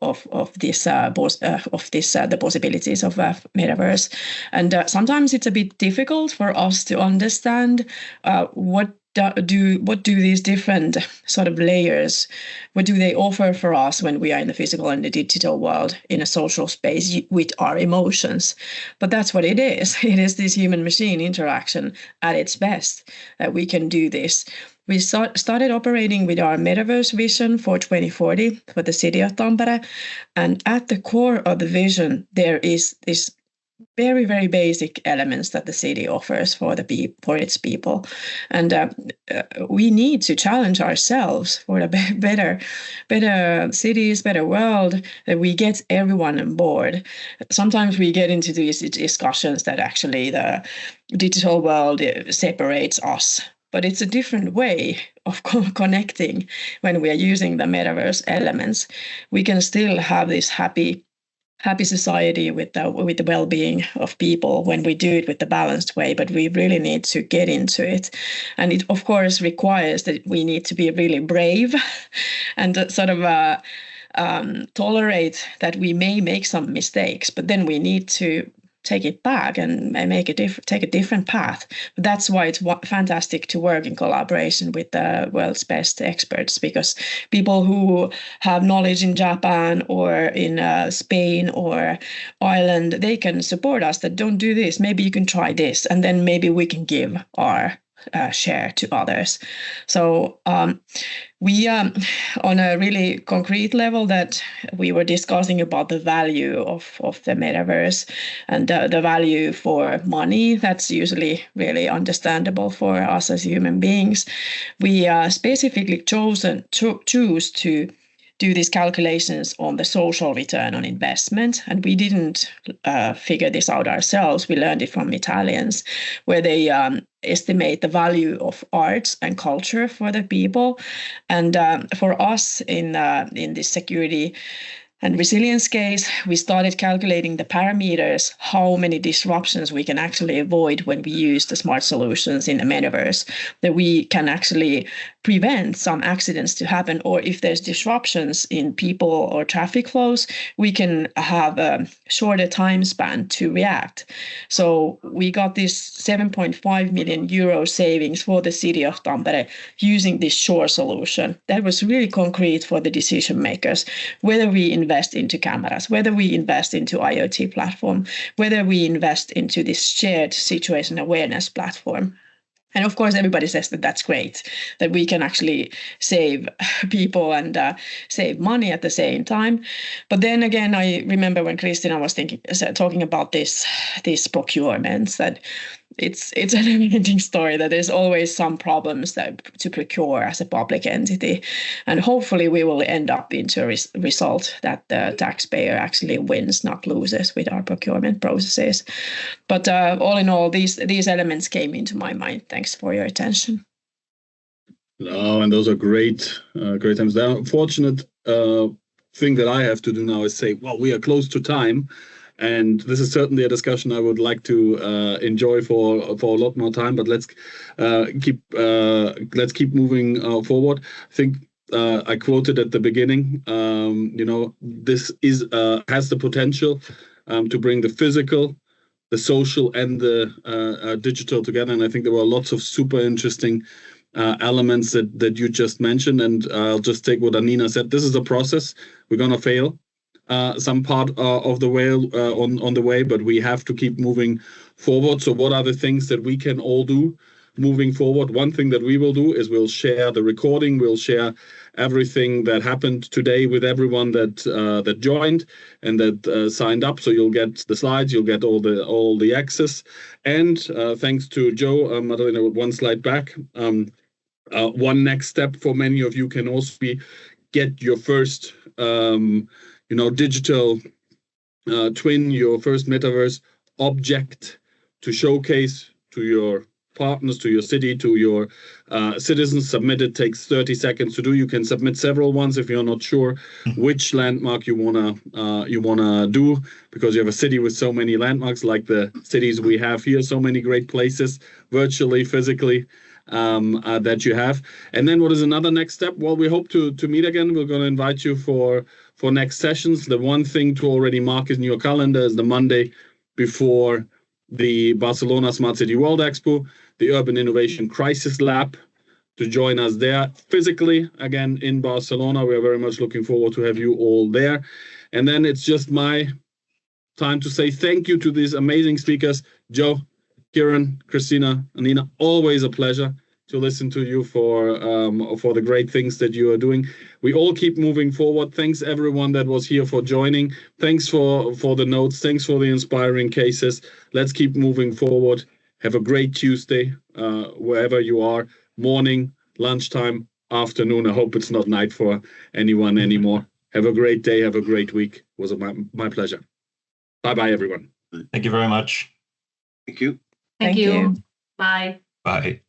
this the possibilities of metaverse. And sometimes it's a bit difficult for us to understand what do these different sort of layers, what do they offer for us when we are in the physical and the digital world in a social space with our emotions. But that's what it is. It is this human machine interaction at its best that we can do this. We started operating with our metaverse vision for 2040 for the city of Tampere, and at the core of the vision there is this very, very basic elements that the city offers for its people. And we need to challenge ourselves for a better cities, better world, that we get everyone on board. Sometimes we get into these discussions that actually the digital world separates us. But it's a different way of connecting when we are using the metaverse elements. We can still have this happy society with the well-being of people when we do it with the balanced way, but we really need to get into it. And it of course requires that we need to be really brave and sort of tolerate that we may make some mistakes, but then we need to take it back and take a different path. But that's why it's fantastic to work in collaboration with the world's best experts, because people who have knowledge in Japan or in Spain or Ireland, they can support us that don't do this. Maybe you can try this, and then maybe we can give our share to others. So we on a really concrete level that we were discussing about the value of the metaverse and the value for money. That's usually really understandable for us as human beings. We specifically choose to do these calculations on the social return on investment. And we didn't figure this out ourselves. We learned it from Italians, where they estimate the value of arts and culture for the people. And for us in this security and resilience case, we started calculating the parameters, how many disruptions we can actually avoid when we use the smart solutions in the metaverse, that we can actually prevent some accidents to happen, or if there's disruptions in people or traffic flows, we can have a shorter time span to react. So we got this 7.5 million euro savings for the city of Tampere using this shore solution. That was really concrete for the decision makers, whether we invest into cameras, whether we invest into IoT platform, whether we invest into this shared situation awareness platform. And of course, everybody says that that's great, that we can actually save people and save money at the same time. But then again, I remember when Cristina was talking about these procurements, that it's an amazing story that there's always some problems to procure as a public entity, and hopefully we will end up into a result that the taxpayer actually wins, not loses, with our procurement processes. But all in all, these elements came into my mind. Thanks for your attention. Oh, and those are great times. The unfortunate thing that I have to do now is say, well, we are close to time. And this is certainly a discussion I would like to enjoy for a lot more time. But let's keep moving forward. I think I quoted at the beginning. This has the potential to bring the physical, the social, and the digital together. And I think there were lots of super interesting elements that you just mentioned. And I'll just take what Anniina said. This is a process. We're gonna fail some part of the way on the way, but we have to keep moving forward. So what are the things that we can all do moving forward? One thing that we will do is we'll share the recording. We'll share everything that happened today with everyone that joined and that signed up. So you'll get the slides, you'll get all the access. And thanks to Joe, Madalena, one slide back. One next step for many of you can also be get your first digital twin, your first metaverse object to showcase to your partners, to your city, to your citizens. Submit it. Takes 30 seconds to do. You can submit several ones if you're not sure which landmark you wanna do, because you have a city with so many landmarks, like the cities we have here, so many great places, virtually, physically, that you have. And then what is another next step? Well, we hope to meet again. We're going to invite you for next sessions. The one thing to already mark in your calendar is the Monday before the Barcelona Smart City World Expo, the Urban Innovation Crisis Lab, to join us there physically again in Barcelona. We are very much looking forward to have you all there. And then it's just my time to say thank you to these amazing speakers, Joe, Kieran, Cristina, Anniina. Always a pleasure to listen to you for the great things that you are doing. We all keep moving forward. Thanks everyone that was here for joining. Thanks for the notes. Thanks for the inspiring cases. Let's keep moving forward. Have a great Tuesday, wherever you are. Morning, lunchtime, afternoon. I hope it's not night for anyone anymore. Have a great day. Have a great week. It was my pleasure. Bye-bye, everyone. Thank you very much. Thank you. Thank you. Bye. Bye.